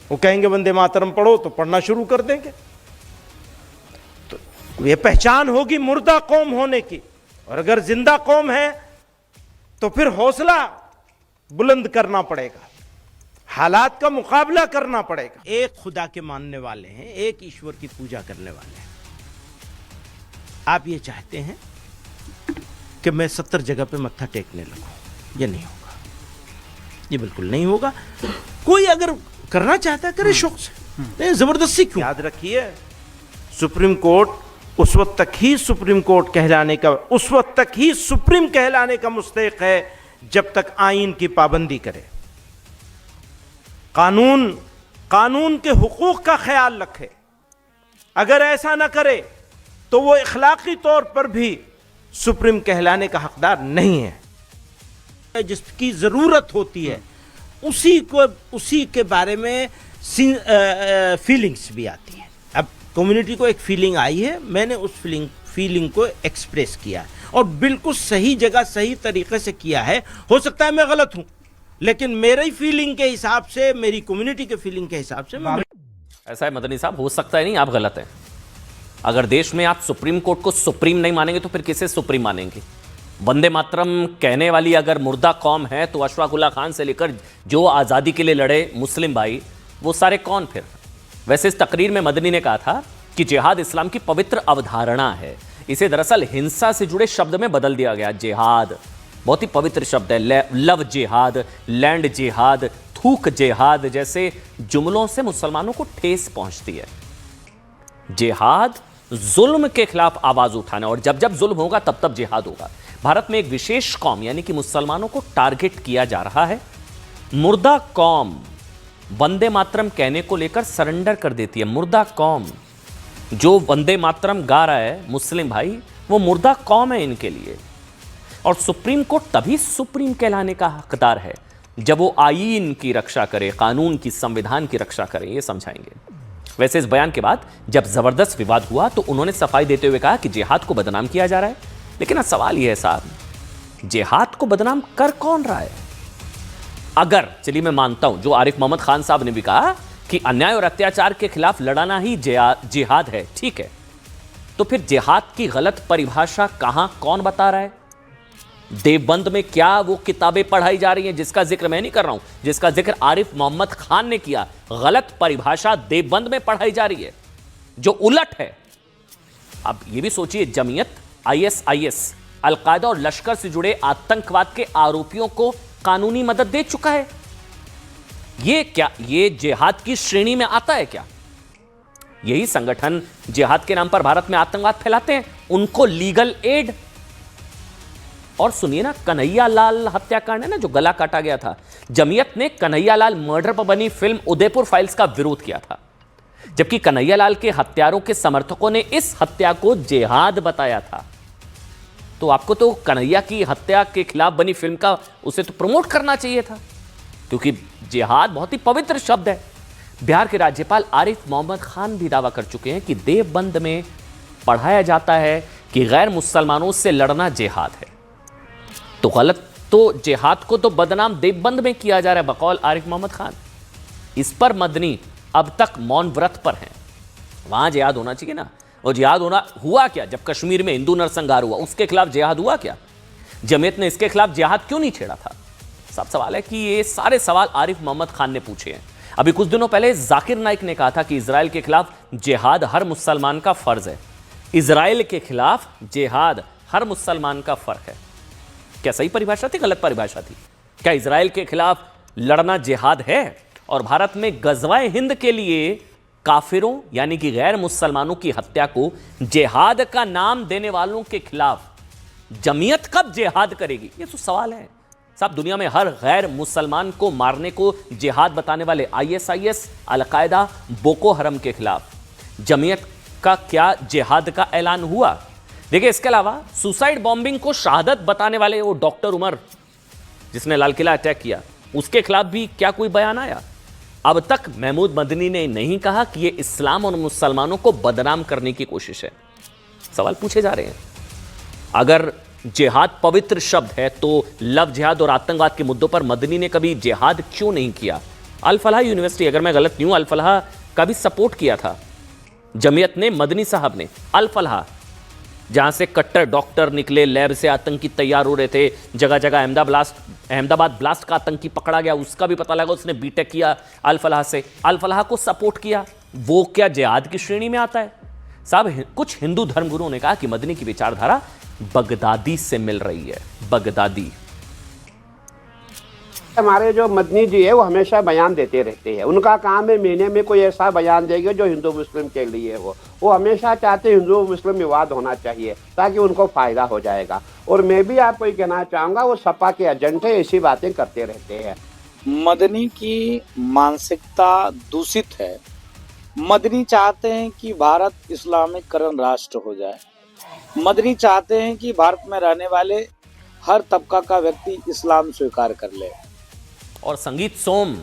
वो कहेंगे वंदे मातरम पढ़ो तो पढ़ना शुरू कर देंगे। तो ये पहचान होगी मुर्दा कौम होने की। और अगर जिंदा कौम है तो फिर हौसला बुलंद करना पड़ेगा, हालात का मुकाबला करना पड़ेगा। एक खुदा के मानने वाले हैं, एक ईश्वर की पूजा करने वाले हैं। आप ये चाहते हैं कि मैं 70 जगह पे मत्था टेकने लगूं, ये नहीं होगा, ये बिल्कुल नहीं होगा। कोई अगर करना चाहता है करे शौक से, नहीं जबरदस्ती क्यों। याद रखिए, सुप्रीम कोर्ट उस वक्त तक ही सुप्रीम कोर्ट कहलाने का, उस वक्त तक ही सुप्रीम कहलाने का मुस्तहिक है जब तक आईन की पाबंदी करे, कानून के हुकूक का ख्याल रखे। अगर ऐसा ना करे तो वो इखलाकी तौर पर भी सुप्रीम कहलाने का हकदार नहीं है। जिसकी जरूरत होती है उसी के बारे में फीलिंग्स भी आती है। अब कम्युनिटी को एक फीलिंग आई है, मैंने उस फीलिंग को एक्सप्रेस किया और बिल्कुल सही जगह सही तरीके से किया है। हो सकता है मैं गलत हूं, लेकिन मेरी फीलिंग के हिसाब से, मेरी कम्युनिटी के फीलिंग के हिसाब से ऐसा है मदनी साहब, हो सकता है नहीं, आप गलत हैं। अगर देश में आप सुप्रीम कोर्ट को सुप्रीम नहीं मानेंगे तो फिर किसे सुप्रीम मानेंगे? वंदे मातरम कहने वाली अगर मुर्दा कौम है तो अशफाक उल्लाह खान से लेकर जो आज़ादी के लिए लड़े मुस्लिम भाई, वो सारे कौन फिर? वैसे इस तकरीर में मदनी ने कहा था कि जिहाद इस्लाम की पवित्र अवधारणा है। इसे दरअसल हिंसा से जुड़े शब्द में बदल दिया गया। जिहाद बहुत ही पवित्र शब्द है। लव जिहाद, लैंड जिहाद, थूक जिहाद जैसे जुमलों से मुसलमानों को ठेस पहुंचती है। जिहाद जुल्म के खिलाफ आवाज उठाना, और जब जब जुल्म होगा तब तब जिहाद होगा। भारत में एक विशेष कौम यानी कि मुसलमानों को टारगेट किया जा रहा है। मुर्दा कौम वंदे मातरम कहने को लेकर सरेंडर कर देती है। मुर्दा कौम जो वंदे मातरम गा रहा है मुस्लिम भाई, वो मुर्दा कौम है इनके लिए। और सुप्रीम कोर्ट तभी सुप्रीम कहलाने का हकदार है जब वो आईन की रक्षा करे, कानून की, संविधान की रक्षा करे। ये समझाएंगे। वैसे इस बयान के बाद जब जबरदस्त विवाद हुआ तो उन्होंने सफाई देते हुए कहा कि जिहाद को बदनाम किया जा रहा है। लेकिन अब सवाल यह है साहब, जिहाद को बदनाम कर कौन रहा है? अगर, चलिए मैं मानता हूं, जो आरिफ मोहम्मद खान साहब ने भी कहा कि अन्याय और अत्याचार के खिलाफ लड़ना ही जिहाद है, ठीक है, तो फिर जिहाद की गलत परिभाषा कहां, कौन बता रहा है? देवबंद में क्या वो किताबें पढ़ाई जा रही हैं जिसका जिक्र मैं नहीं कर रहा हूं, जिसका जिक्र आरिफ मोहम्मद खान ने किया? गलत परिभाषा देवबंद में पढ़ाई जा रही है जो उलट है। अब ये भी सोचिए, जमीयत, ISIS, अलकायदा और लश्कर से जुड़े आतंकवाद के आरोपियों को कानूनी मदद दे चुका है। ये क्या, ये जिहाद की श्रेणी में आता है क्या? यही संगठन जिहाद के नाम पर भारत में आतंकवाद फैलाते हैं, उनको लीगल एड। और सुनिए ना, कन्हैया लाल हत्याकांड है ना, जो गला काटा गया था, जमीयत ने कन्हैया लाल मर्डर पर बनी फिल्म उदयपुर फाइल्स का विरोध किया था, जबकि कन्हैया लाल के हत्यारों के समर्थकों ने इस हत्या को जिहाद बताया था। तो आपको तो कन्हैया की हत्या के खिलाफ बनी फिल्म का उसे तो प्रमोट करना चाहिए था, क्योंकि जिहाद बहुत ही पवित्र शब्द है। बिहार के राज्यपाल आरिफ मोहम्मद खान भी दावा कर चुके हैं कि देवबंद में पढ़ाया जाता है कि गैर मुसलमानों से लड़ना जिहाद है। तो गलत, तो जिहाद को तो बदनाम देवबंद में किया जा रहा है बकौल आरिफ मोहम्मद खान। इस पर मदनी अब तक मौन व्रत पर हैं। वहां जिहाद होना चाहिए ना, और जिहाद होना हुआ क्या? जब कश्मीर में हिंदू नरसंहार हुआ, उसके खिलाफ जिहाद हुआ क्या? जमीयत ने इसके खिलाफ जिहाद क्यों नहीं छेड़ा था? सब सवाल है कि ये सारे सवाल आरिफ मोहम्मद खान ने पूछे हैं। अभी कुछ दिनों पहले जाकिर नाइक ने कहा था कि इजराइल के खिलाफ जिहाद हर मुसलमान का फर्ज है। इजराइल के खिलाफ जिहाद हर मुसलमान का फर्ज है। क्या सही परिभाषा थी, गलत परिभाषा थी? क्या इजराइल के खिलाफ लड़ना जिहाद है? और भारत में गजवाए हिंद के लिए काफिरों यानी कि गैर मुसलमानों की हत्या को जिहाद का नाम देने वालों के खिलाफ जमीयत कब जिहाद करेगी? ये तो सवाल है साहब। दुनिया में हर गैर मुसलमान को मारने को जिहाद बताने वाले ISIS, अलकायदा, बोको हरम के खिलाफ जमीयत का क्या जिहाद का ऐलान हुआ? देखिए, इसके अलावा सुसाइड बॉम्बिंग को शहादत बताने वाले वो डॉक्टर उमर जिसने लाल किला अटैक किया, उसके खिलाफ भी क्या कोई बयान आया? अब तक महमूद मदनी ने नहीं कहा कि यह इस्लाम और मुसलमानों को बदनाम करने की कोशिश है। सवाल पूछे जा रहे हैं। अगर जिहाद पवित्र शब्द है तो लव जिहाद और आतंकवाद के मुद्दों पर मदनी ने कभी जिहाद क्यों नहीं किया? अल फलाह यूनिवर्सिटी, अगर मैं गलत नहीं हूं, अल फलाह का भी सपोर्ट किया था जमीयत ने, मदनी साहब ने। अल फलाह जहां से कट्टर डॉक्टर निकले, लैब से आतंकी तैयार हो रहे थे, जगह जगह अहमदाबाद ब्लास्ट का आतंकी पकड़ा गया, उसका भी पता लगा, उसने बीटेक किया अल फलाह से, अल फलाह को सपोर्ट किया। वो क्या जिहाद की श्रेणी में आता है? साहब, कुछ हिंदू धर्मगुरुओं ने कहा कि मदनी की विचारधारा बगदादी से मिल रही है। बगदादी हमारे जो मदनी जी है वो हमेशा बयान देते रहते हैं। उनका काम है महीने में कोई ऐसा बयान देंगे जो हिंदू मुस्लिम के लिए हो। वो हमेशा चाहते हिंदू मुस्लिम विवाद होना चाहिए ताकि उनको फायदा हो जाएगा। और मैं भी आपको ये कहना चाहूँगा, वो सपा के एजेंट है, ऐसी बातें करते रहते हैं। मदनी की मानसिकता दूषित है। मदनी चाहते हैं कि भारत इस्लामीकरण राष्ट्र हो जाए। मदनी चाहते हैं कि भारत में रहने वाले हर तबका का व्यक्ति इस्लाम स्वीकार कर ले। और संगीत सोम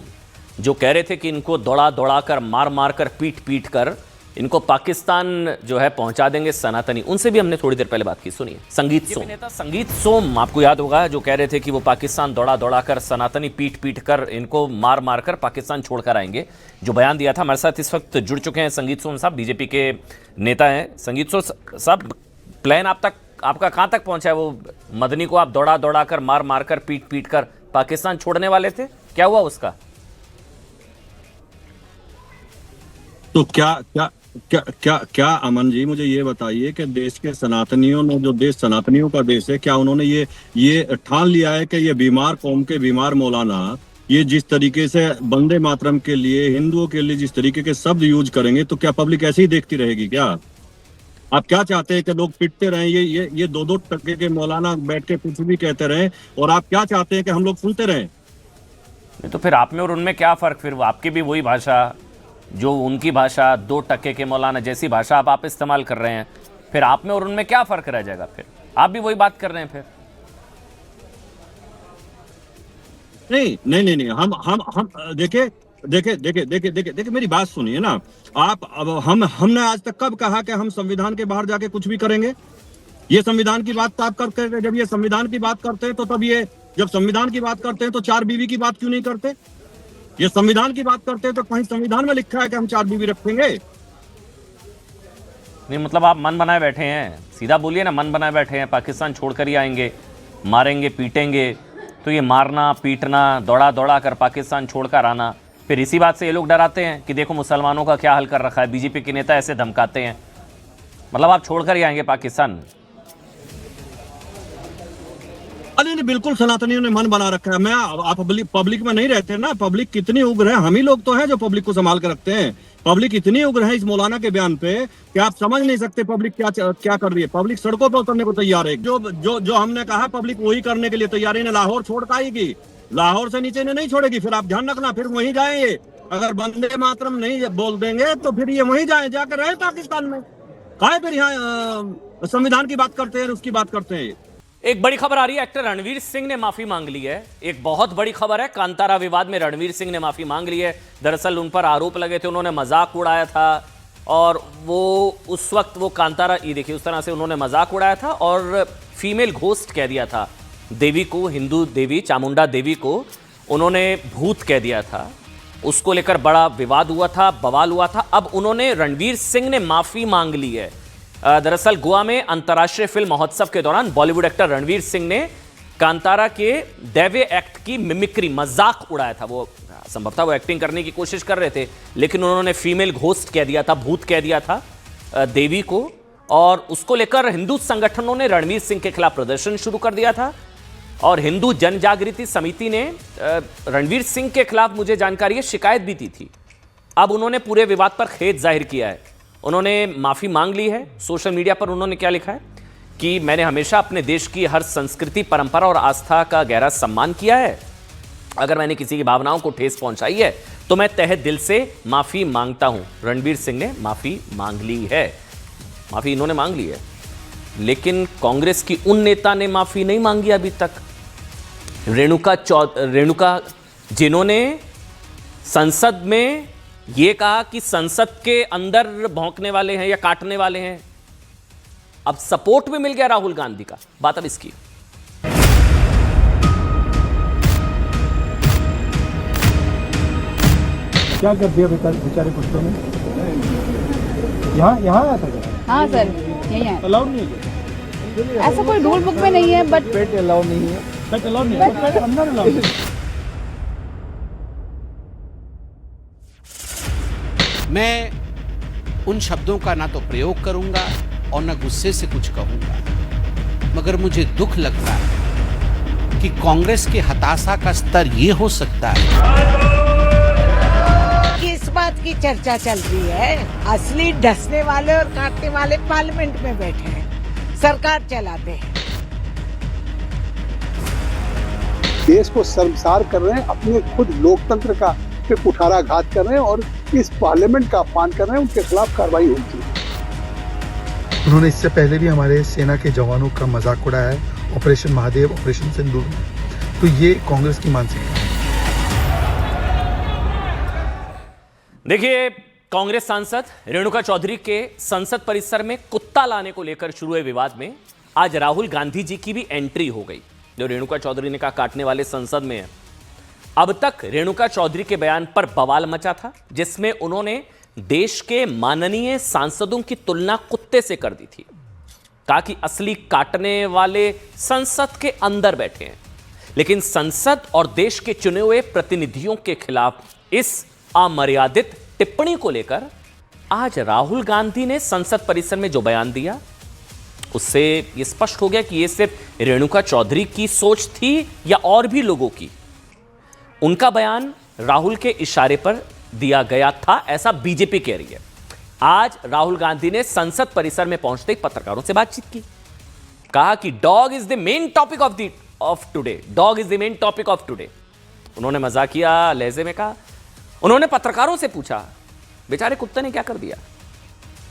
जो कह रहे थे कि इनको दौड़ा दौड़ा कर, मार मार कर, पीट पीट कर इनको पाकिस्तान जो है पहुंचा देंगे सनातनी, उनसे भी हमने थोड़ी देर पहले बात की। सुनिए संगीत सोम। नेता संगीत सोम आपको याद होगा जो कह रहे थे कि वो पाकिस्तान दौड़ा दौड़ा कर, सनातनी पीट पीट कर, इनको मार मार कर पाकिस्तान छोड़कर आएंगे, जो बयान दिया था। हमारे साथ इस वक्त जुड़ चुके हैं संगीत सोम साहब, बीजेपी के नेता हैं। संगीत सोम साहब, प्लान आपका कहां तक पहुंचा है? वो मदनी को आप दौड़ा दौड़ा कर, मार मार कर, पीट पीट कर पाकिस्तान छोड़ने वाले थे, क्या हुआ उसका? तो क्या अमन जी मुझे ये बताइए कि देश के सनातनियों ने, जो देश सनातनियों का देश है, क्या उन्होंने ये ठान लिया है कि ये बीमार कौम के बीमार मौलाना ये जिस तरीके से वंदे मातरम के लिए, हिंदुओं के लिए जिस तरीके के शब्द यूज करेंगे, तो क्या पब्लिक ऐसे ही देखती रहेगी? क्या आप क्या चाहते हैं कि लोग पिटते रहें, ये 2-2 टके के मौलाना बैठ के कुछ भी कहते रहें, और आप क्या चाहते हैं कि हम लोग सुनते रहें? तो फिर आप में और उनमें क्या फर्क? फिर आपकी भी वही भाषा, जो उनकी भाषा, 2 टके के मौलाना जैसी भाषा आप इस्तेमाल कर रहे हैं, फिर आप में और उनमें क्या फर्क रह जाएगा? फिर आप भी वही बात कर रहे हैं फिर। नहीं, हम देखिए मेरी बात सुनिए ना आप। अब हमने आज तक कब कहा कि हम संविधान के बाहर जाके कुछ भी करेंगे? ये संविधान की बात तो आप करते हैं। जब ये संविधान की बात करते हैं तो तब ये, जब संविधान की बात करते हैं तो 4 बीवी की बात क्यों नहीं करते? ये संविधान की बात करते हैं तो कहीं संविधान में लिखा है कि हम 4 बीवी रखेंगे? नहीं, मतलब आप मन बनाए बैठे हैं, सीधा बोलिए ना, मन बनाए बैठे हैं, पाकिस्तान छोड़कर ही आएंगे, मारेंगे पीटेंगे। तो ये मारना पीटना, दौड़ा दौड़ा कर पाकिस्तान छोड़कर आना, फिर इसी बात से ये लोग डराते हैं कि देखो मुसलमानों का क्या हाल कर रखा है। बीजेपी के नेता ऐसे धमकाते हैं, मतलब आप छोड़कर ही आएंगे पाकिस्तान? नहीं, बिल्कुल सनातनियों ने मन बना रखा है। आप पब्लिक में नहीं रहते ना। पब्लिक कितनी उग्र है, हम ही लोग तो हैं जो पब्लिक को संभाल के रखते हैं। पब्लिक इतनी उग्र है इस मौलाना के बयान पे कि आप समझ नहीं सकते पब्लिक क्या कर रही है। पब्लिक सड़कों पर उतरने को तैयार है। जो हमने कहा पब्लिक वही करने के लिए तैयार है। लाहौर छोड़ पाएगी, लाहौर से नीचे नहीं छोड़ेगी। फिर आप ध्यान रखना, फिर वहीं जाएंगे। अगर वंदे मातरम नहीं बोल देंगे तो फिर ये वहीं जाकर रहे पाकिस्तान में। काहे फिर यहाँ संविधान की बात करते हैं, उसकी बात करते हैं। एक बड़ी खबर आ रही है, एक्टर रणवीर सिंह ने माफी मांग ली है। एक बहुत बड़ी खबर है, कांतारा विवाद में रणवीर सिंह ने माफी मांग ली है। दरअसल उन पर आरोप लगे थे, उन्होंने मजाक उड़ाया था, और वो उस वक्त वो कांतारा, ये देखिए उस तरह से उन्होंने मजाक उड़ाया था और फीमेल घोस्ट कह दिया था देवी को, हिंदू देवी चामुंडा देवी को उन्होंने भूत कह दिया था। उसको लेकर बड़ा विवाद हुआ था, बवाल हुआ था। अब उन्होंने, रणवीर सिंह ने माफी मांग ली है। दरअसल गोवा में अंतर्राष्ट्रीय फिल्म महोत्सव के दौरान बॉलीवुड एक्टर रणवीर सिंह ने कांतारा के दैवे एक्ट की मिमिक्री, मजाक उड़ाया था। वो संभवतः वो एक्टिंग करने की कोशिश कर रहे थे, लेकिन उन्होंने फीमेल घोस्ट कह दिया था, भूत कह दिया था देवी को। और उसको लेकर हिंदू संगठनों ने रणवीर सिंह के खिलाफ प्रदर्शन शुरू कर दिया था, और हिंदू जनजागृति समिति ने रणवीर सिंह के खिलाफ, मुझे जानकारी है, शिकायत भी दी थी। अब उन्होंने पूरे विवाद पर खेद जाहिर किया है, उन्होंने माफ़ी मांग ली है। सोशल मीडिया पर उन्होंने क्या लिखा है कि मैंने हमेशा अपने देश की हर संस्कृति, परंपरा और आस्था का गहरा सम्मान किया है। अगर मैंने किसी की भावनाओं को ठेस पहुंचाई है तो मैं तहे दिल से माफ़ी मांगता हूं। रणवीर सिंह ने माफ़ी मांग ली है, माफ़ी इन्होंने मांग ली है, लेकिन कांग्रेस की उन नेता ने माफ़ी नहीं मांगी अभी तक। रेणुका जिन्होंने संसद में ये कहा कि संसद के अंदर भौंकने वाले हैं या काटने वाले हैं, अब सपोर्ट भी मिल गया राहुल गांधी का। बात अब इसकी। क्या कर दिया बेचारे कुत्तों ने? यहाँ आया था क्या? हाँ सर, यही है। अलाउड नहीं है, ऐसा कोई रूल बुक में नहीं है, बट पेट अलाउड नहीं है। पेट अलाउड नहीं है, पेट अंदर अलाउड नहीं है। मैं उन शब्दों का ना तो प्रयोग करूंगा और ना गुस्से से कुछ कहूंगा, मगर मुझे दुख लगता है कि कांग्रेस के हताशा का स्तर ये हो सकता है कि इस बात की चर्चा चल रही है, असली डसने वाले और काटने वाले पार्लियामेंट में बैठे हैं, सरकार चलाते हैं। देश को शर्मसार कर रहे हैं, अपने खुद लोकतंत्र का पे कुठाराघात कर रहे हैं और इस पार्लियामेंट का अपमान कर रहे हैं। उनके खिलाफ कार्रवाई होनी चाहिए। उन्होंने इससे पहले भी हमारे सेना के जवानों का मजाक उड़ाया है, ऑपरेशन महादेव, ऑपरेशन सिंदूर में। तो ये कांग्रेस की मानसिकता है। देखिए, कांग्रेस सांसद रेणुका चौधरी के संसद परिसर में कुत्ता लाने को लेकर शुरू हुए विवाद में आज राहुल गांधी जी की भी एंट्री हो गई। जो रेणुका चौधरी ने कहा काटने वाले संसद में है। अब तक रेणुका चौधरी के बयान पर बवाल मचा था, जिसमें उन्होंने देश के माननीय सांसदों की तुलना कुत्ते से कर दी थी। कहा कि असली काटने वाले संसद के अंदर बैठे हैं, लेकिन संसद और देश के चुने हुए प्रतिनिधियों के खिलाफ इस अमर्यादित टिप्पणी को लेकर आज राहुल गांधी ने संसद परिसर में जो बयान दिया, उससे यह स्पष्ट हो गया कि यह सिर्फ रेणुका चौधरी की सोच थी या और भी लोगों की। उनका बयान राहुल के इशारे पर दिया गया था, ऐसा बीजेपी कह रही है। आज राहुल गांधी ने संसद परिसर में पहुंचते ही पत्रकारों से बातचीत की। कहा कि dog is the main topic of today, dog is the main topic of today. उन्होंने मजाकिया लहजे में कहा। उन्होंने पत्रकारों से पूछा, बेचारे कुत्ते ने क्या कर दिया,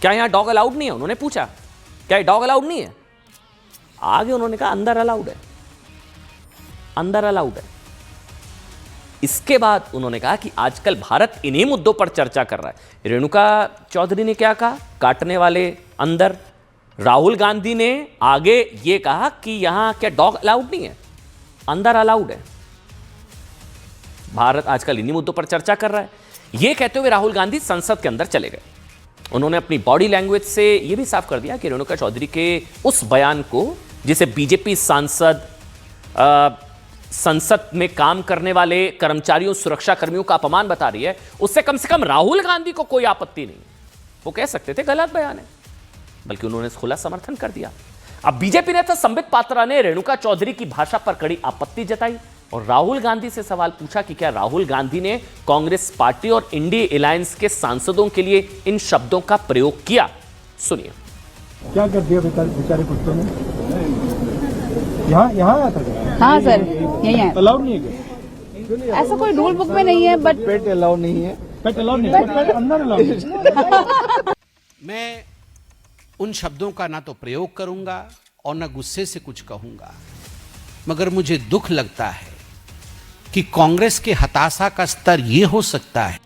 क्या यहां डॉग अलाउड नहीं है? उन्होंने पूछा, क्या डॉग अलाउड नहीं है? आगे उन्होंने कहा अंदर अलाउड है, अंदर अलाउड है। इसके बाद उन्होंने कहा कि आजकल भारत इन्हीं मुद्दों पर चर्चा कर रहा है। रेणुका चौधरी ने क्या कहा, काटने वाले अंदर। राहुल गांधी ने आगे यह कहा कि यहां क्या डॉग अलाउड नहीं है, अंदर अलाउड है। भारत आजकल इन्हीं मुद्दों पर चर्चा कर रहा है। यह कहते हुए राहुल गांधी संसद के अंदर चले गए। उन्होंने अपनी बॉडी लैंग्वेज से यह भी साफ कर दिया कि रेणुका चौधरी के उस बयान को, जिसे बीजेपी सांसद संसद में काम करने वाले कर्मचारियों, सुरक्षा कर्मियों का अपमान बता रही है, उससे कम से कम राहुल गांधी को कोई आपत्ति नहीं। वो कह सकते थे गलत बयान है, बल्कि उन्होंने खुला समर्थन कर दिया। अब बीजेपी नेता संबित पात्रा ने रेणुका चौधरी की भाषा पर कड़ी आपत्ति जताई और राहुल गांधी से सवाल पूछा कि क्या राहुल गांधी ने कांग्रेस पार्टी और इंडिया अलायंस के सांसदों के लिए इन शब्दों का प्रयोग किया। सुनिए। क्या कर दिया बेचारे कुत्तों ने? यहाँ आया था? हाँ सर, यही है। अलाउड नहीं है? ऐसा कोई रूल बुक में नहीं है, बट पेट अलाउड नहीं है। पेट अलाउड नहीं है, पेट अंदर अलाउड है। मैं उन शब्दों का ना तो प्रयोग करूंगा और ना गुस्से से कुछ कहूंगा, मगर मुझे दुख लगता है कि कांग्रेस के हताशा का स्तर यह हो सकता है।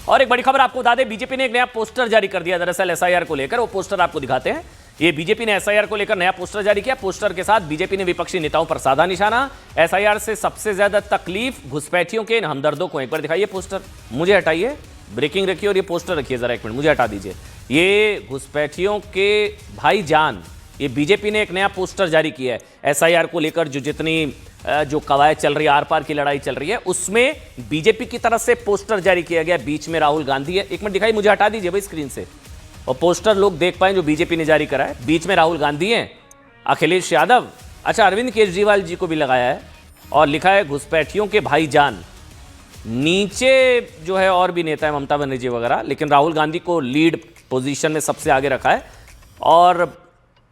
और एक बड़ी खबर आपको बता दें, बीजेपी ने एक नया पोस्टर जारी कर दिया दरअसल एसआईआर को लेकर। वो पोस्टर आपको दिखाते हैं। ये बीजेपी ने एसआईआर को लेकर नया पोस्टर जारी किया। पोस्टर के साथ बीजेपी ने विपक्षी नेताओं पर साधा निशाना। एसआईआर से सबसे ज्यादा तकलीफ घुसपैठियों के इन हमदर्दों को। एक बार दिखाइए पोस्टर, मुझे हटाइए, ब्रेकिंग रखिए और ये पोस्टर रखिए जरा, एक मिनट मुझे हटा दीजिए। ये घुसपैठियों के भाईजान, ये बीजेपी ने एक नया पोस्टर जारी किया है एसआईआर को लेकर। जो कवायद चल रही है, आर पार की लड़ाई चल रही है, उसमें बीजेपी की तरफ से पोस्टर जारी किया गया। बीच में राहुल गांधी है। एक मिनट दिखाइए, मुझे हटा दीजिए भाई स्क्रीन से, और पोस्टर लोग देख पाए जो बीजेपी ने जारी करा है। बीच में राहुल गांधी हैं, अखिलेश यादव, अच्छा अरविंद केजरीवाल जी को भी लगाया है और लिखा है घुसपैठियों के भाईजान। नीचे जो है और भी नेता है, ममता बनर्जी वगैरह, लेकिन राहुल गांधी को लीड पोजीशन में सबसे आगे रखा है। और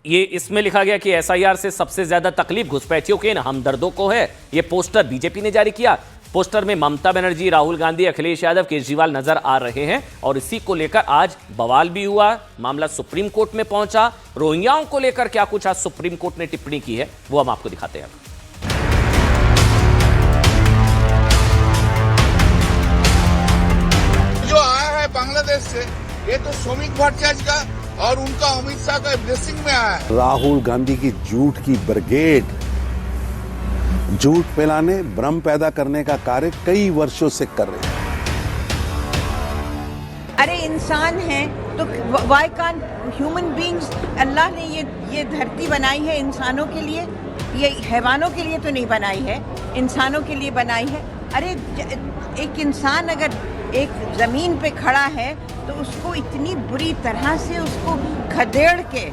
ये इसमें लिखा गया कि एसआईआर से सबसे ज्यादा तकलीफ घुसपैठियों के इन हमदर्दों को है। ये पोस्टर बीजेपी ने जारी किया। पोस्टर में ममता बनर्जी, राहुल गांधी, अखिलेश यादव, केजरीवाल नजर आ रहे हैं और इसी को लेकर आज बवाल भी हुआ। मामला सुप्रीम कोर्ट में पहुंचा। रोहिंग्याओं को लेकर क्या कुछ आज सुप्रीम कोर्ट ने टिप्पणी की है, वो हम आपको दिखाते हैं। जो आया है बांग्लादेश से, ये तो श्रमिक भट्टाचार्य का और उनका अमित शाह का ब्लेसिंग में आया है। राहुल गांधी की झूठ की ब्रिगेड झूठ फैलाने, भ्रम पैदा करने का कार्य कई वर्षों से कर रहे हैं। अरे इंसान हैं तो व्हाई कांट ह्यूमन बीइंग्स? अल्लाह ने ये धरती बनाई है इंसानों के लिए, ये हैवानों के लिए तो नहीं बनाई है, इंसानों के लिए बनाई है। अरे एक इंसान अगर एक जमीन पे खड़ा है तो उसको इतनी बुरी तरह से उसको खदेड़ के।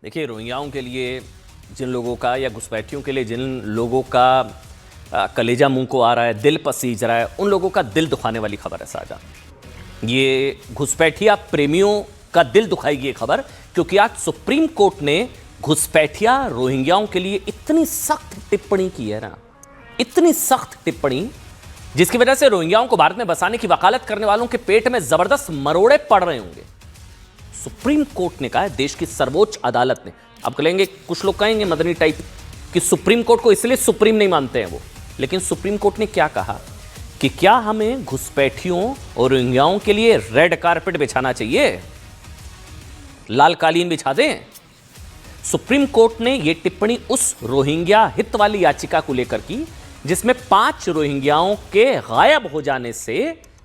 देखिए, रोहिंग्याओं के लिए जिन लोगों का या घुसपैठियों के लिए जिन लोगों का कलेजा मुंह को आ रहा है, दिल पसीज रहा है, उन लोगों का दिल दुखाने वाली खबर है साजा। ये घुसपैठिया प्रेमियों का दिल दुखाएगी ये खबर, क्योंकि आज सुप्रीम कोर्ट ने घुसपैठिया रोहिंग्याओं के लिए इतनी सख्त टिप्पणी की है ना, इतनी सख्त टिप्पणी, जिसकी वजह से रोहिंग्याओं को भारत में बसाने की वकालत करने वालों के पेट में जबरदस्त मरोड़े पड़ रहे होंगे। सुप्रीम कोर्ट ने कहा है, देश की सर्वोच्च अदालत ने। अब कहेंगे, कुछ लोग कहेंगे मदनी टाइप कि सुप्रीम कोर्ट को इसलिए सुप्रीम नहीं मानते हैं वो, लेकिन सुप्रीम कोर्ट ने क्या कहा कि क्या हमें घुसपैठियों और रोहिंग्याओं के लिए रेड कारपेट बिछाना चाहिए, लाल कालीन बिछा दें। सुप्रीम कोर्ट ने यह टिप्पणी उस रोहिंग्या हित वाली याचिका को लेकर की जिसमें 5 रोहिंग्याओं के गायब हो जाने से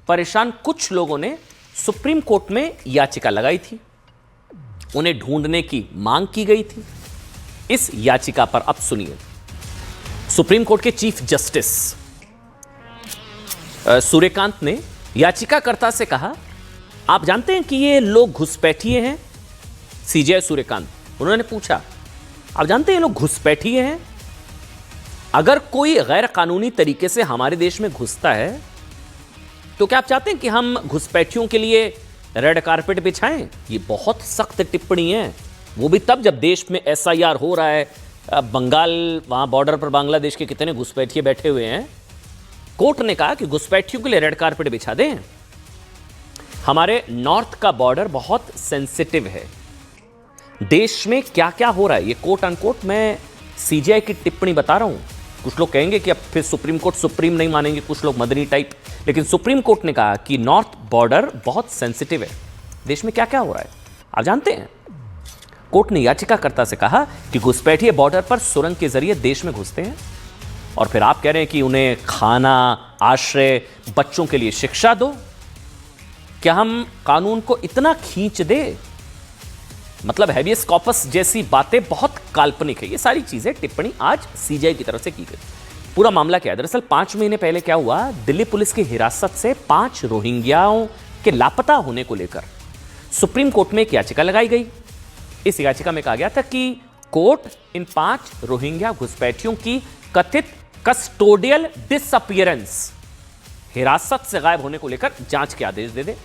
परेशान कुछ लोगों ने सुप्रीम कोर्ट में याचिका लगाई थी, उन्हें ढूंढने की मांग की गई थी। इस याचिका पर अब सुनिए, सुप्रीम कोर्ट के चीफ जस्टिस सूर्यकांत ने याचिकाकर्ता से कहा, आप जानते हैं कि ये लोग घुसपैठिए हैं? सीजे सूर्यकांत, उन्होंने पूछा, आप जानते हैं ये लोग घुसपैठिए हैं? अगर कोई गैर कानूनी तरीके से हमारे देश में घुसता है तो क्या आप चाहते हैं कि हम घुसपैठियों के लिए रेड कारपेट बिछाएं? ये बहुत सख्त टिप्पणी है, वो भी तब जब देश में SIR हो रहा है। बंगाल, वहां बॉर्डर पर बांग्लादेश के कितने घुसपैठिए बैठे हुए हैं। कोर्ट ने कहा कि घुसपैठियों के लिए रेड कारपेट बिछा दें। हमारे नॉर्थ का बॉर्डर बहुत सेंसिटिव है, देश में क्या क्या हो रहा है, ये कोट अनकोट मैं CJI की टिप्पणी बता रहा हूं। कुछ लोग कहेंगे कि अब फिर सुप्रीम कोर्ट सुप्रीम नहीं मानेंगे, कुछ लोग मदनी टाइप, लेकिन सुप्रीम कोर्ट ने कहा कि नॉर्थ बॉर्डर बहुत सेंसिटिव है, देश में क्या क्या हो रहा है आप जानते हैं। कोर्ट ने याचिकाकर्ता से कहा कि घुसपैठिए बॉर्डर पर सुरंग के जरिए देश में घुसते हैं और फिर आप कह रहे हैं कि उन्हें खाना, आश्रय, बच्चों के लिए शिक्षा दो। क्या हम कानून को इतना खींच दे? मतलब हैबियस कॉर्पस जैसी बातें बहुत काल्पनिक है। ये सारी चीजें टिप्पणी आज CJI की तरफ से की गई। पूरा मामला क्या है? दरअसल 5 महीने पहले क्या हुआ, दिल्ली पुलिस की हिरासत से 5 रोहिंग्याओं के लापता होने को लेकर सुप्रीम कोर्ट में एक याचिका लगाई गई। इस याचिका में कहा गया था कि कोर्ट इन 5 रोहिंग्या घुसपैठियों की कथित कस्टोडियल डिसअपीयरेंस, हिरासत से गायब होने को लेकर जांच के आदेश दे दे।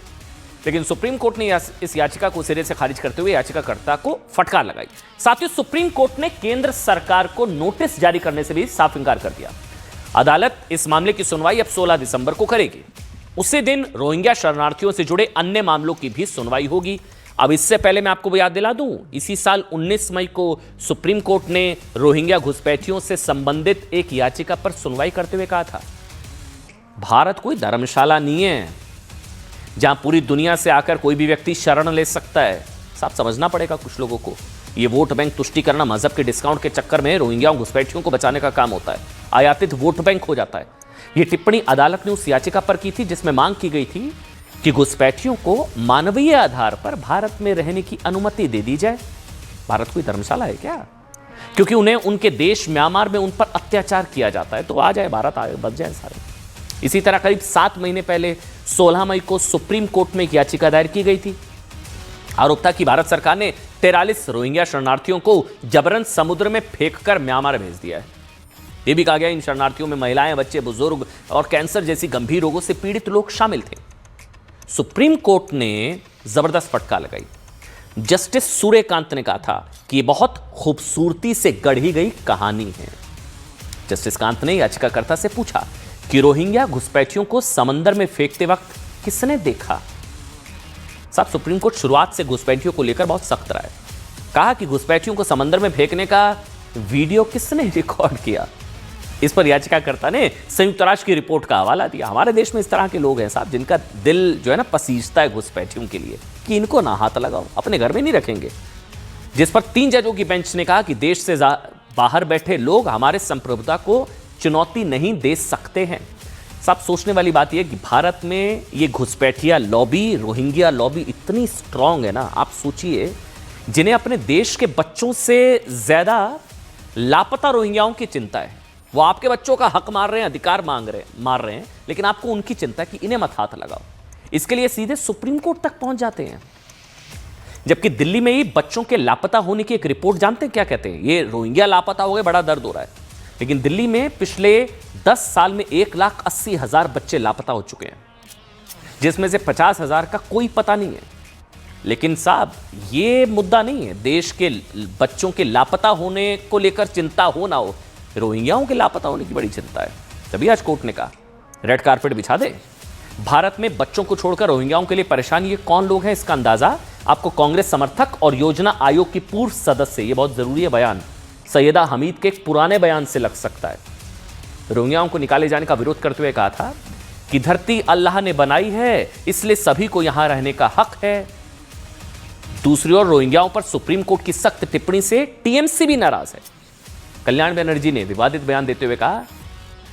लेकिन सुप्रीम कोर्ट ने इस याचिका को सिरे से खारिज करते हुए याचिकाकर्ता को फटकार लगाई। साथ ही सुप्रीम कोर्ट ने केंद्र सरकार को नोटिस जारी करने से भी साफ इंकार कर दिया। अदालत इस मामले की सुनवाई अब 16 दिसंबर को करेगी। उसी दिन रोहिंग्या शरणार्थियों से जुड़े अन्य मामलों की भी सुनवाई होगी। अब इससे पहले मैं आपको याद दिला दूं, इसी साल 19 मई को सुप्रीम कोर्ट ने रोहिंग्या घुसपैठियों से संबंधित एक याचिका पर सुनवाई करते हुए कहा था, भारत कोई धर्मशाला नहीं है जहां पूरी दुनिया से आकर कोई भी व्यक्ति शरण ले सकता है। साफ समझना पड़ेगा कुछ लोगों को, ये वोट बैंक तुष्टि करना, मजहब के डिस्काउंट के चक्कर में रोहिंग्या घुसपैठियों को बचाने का काम होता है, आयातित वोट बैंक हो जाता है। यह टिप्पणी अदालत ने उस याचिका पर की थी जिसमें मांग की गई थी कि घुसपैठियों को मानवीय आधार पर भारत में रहने की अनुमति दे दी जाए। भारत कोई धर्मशाला है क्या? क्योंकि उन्हें उनके देश म्यांमार में उन पर अत्याचार किया जाता है, तो आ जाए भारत, आए बच जाए सारे। इसी तरह करीब 7 महीने पहले 16 मई को सुप्रीम कोर्ट में एक याचिका दायर की गई थी। आरोप था कि भारत सरकार ने 43 रोहिंग्या शरणार्थियों को जबरन समुद्र में फेंककर म्यांमार भेज दिया है। यह भी कहा गया इन शरणार्थियों में महिलाएं, बच्चे, बुजुर्ग और कैंसर जैसी गंभीर रोगों से पीड़ित लोग शामिल थे। सुप्रीम कोर्ट ने जबरदस्त फटकार लगाई। जस्टिस सूर्यकांत ने कहा था कि यह बहुत खूबसूरती से गढ़ी गई कहानी है। जस्टिस कांत ने याचिकाकर्ता से पूछा कि रोहिंग्या घुसपैठियों को समंदर में फेंकते वक्त किसने देखा? साहब, सुप्रीम कोर्ट शुरुआत से घुसपैठियों को लेकर बहुत सख्त रहा है। कहा कि घुसपैठियों को समंदर में फेंकने का वीडियो किसने रिकॉर्ड किया? इस पर याचिकाकर्ता ने संयुक्त राष्ट्र की रिपोर्ट का हवाला दिया। हमारे देश में इस तरह के लोग हैं साहब, जिनका दिल जो है ना पसीजता है घुसपैठियों के लिए कि इनको ना हाथ लगाओ, अपने घर में नहीं रखेंगे। जिस पर 3 जजों की बेंच ने कहा कि देश से बाहर बैठे लोग हमारे संप्रभुता को चुनौती नहीं दे सकते हैं। सब सोचने वाली बात यह कि भारत में ये घुसपैठिया लॉबी, रोहिंग्या लॉबी इतनी स्ट्रांग है ना, आप सोचिए, जिन्हें अपने देश के बच्चों से ज्यादा लापता रोहिंग्याओं की चिंता है। वो आपके बच्चों का हक मार रहे हैं, अधिकार मार रहे हैं, लेकिन आपको उनकी चिंता कि इन्हें मत हाथ लगाओ। इसके लिए सीधे सुप्रीम कोर्ट तक पहुंच जाते हैं। जबकि दिल्ली में ही बच्चों के लापता होने की एक रिपोर्ट जानते हैं क्या कहते हैं? ये रोहिंग्या लापता हो गए, बड़ा दर्द हो रहा है, लेकिन दिल्ली में पिछले 10 साल में 1,80,000 बच्चे लापता हो चुके हैं, जिसमें से 50,000 का कोई पता नहीं है। लेकिन साहब, ये मुद्दा नहीं है देश के बच्चों के लापता होने को लेकर चिंता हो ना हो, रोहिंग्याओं के लापता होने की बड़ी चिंता है। तभी आज कोर्ट ने कहा रेड कारपेट बिछा दे। भारत में बच्चों को छोड़कर रोहिंग्याओं के लिए परेशान ये कौन लोग हैं, इसका अंदाजा आपको कांग्रेस समर्थक और योजना आयोग की पूर्व सदस्य, ये बहुत जरूरी है बयान, सैयदा हमीद के एक पुराने बयान से लग सकता है। रोहिंग्याओं को निकाले जाने का विरोध करते हुए कहा था कि धरती अल्लाह ने बनाई है, इसलिए सभी को यहां रहने का हक है। दूसरी ओर रोहिंग्याओं पर सुप्रीम कोर्ट की सख्त टिप्पणी से टीएमसी भी नाराज है। कल्याण बनर्जी ने विवादित बयान देते हुए कहा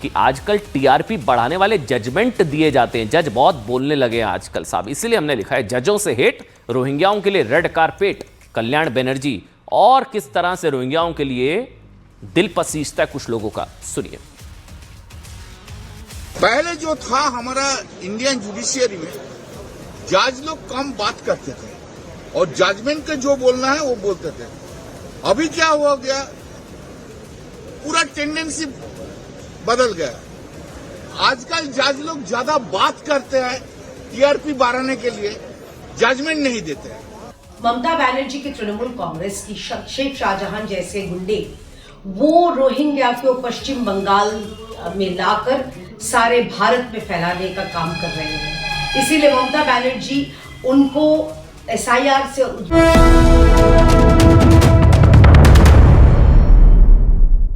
कि आजकल टीआरपी बढ़ाने वाले जजमेंट दिए जाते हैं, जज बहुत बोलने लगे हैं आजकल साहब, इसलिए हमने लिखा है जजों से हेट, रोहिंग्याओं के लिए रेड कारपेट। कल्याण बनर्जी और किस तरह से रोहिंग्याओं के लिए दिल पसीजता है कुछ लोगों का, सुनिए। पहले जो था हमारा इंडियन जुडिशियरी में, जज लोग कम बात करते थे और जजमेंट का जो बोलना है वो बोलते थे। अभी क्या हो गया, पूरा टेंडेंसी बदल गया। आजकल जज लोग ज्यादा बात करते हैं टीआरपी बढ़ाने के लिए, जजमेंट नहीं देते हैं। ममता बनर्जी की तृणमूल कांग्रेस की शेख शाहजहां जैसे गुंडे वो रोहिंग्या को पश्चिम बंगाल में लाकर सारे भारत में फैलाने का काम कर रहे हैं। इसीलिए ममता बनर्जी उनको एसआईआर से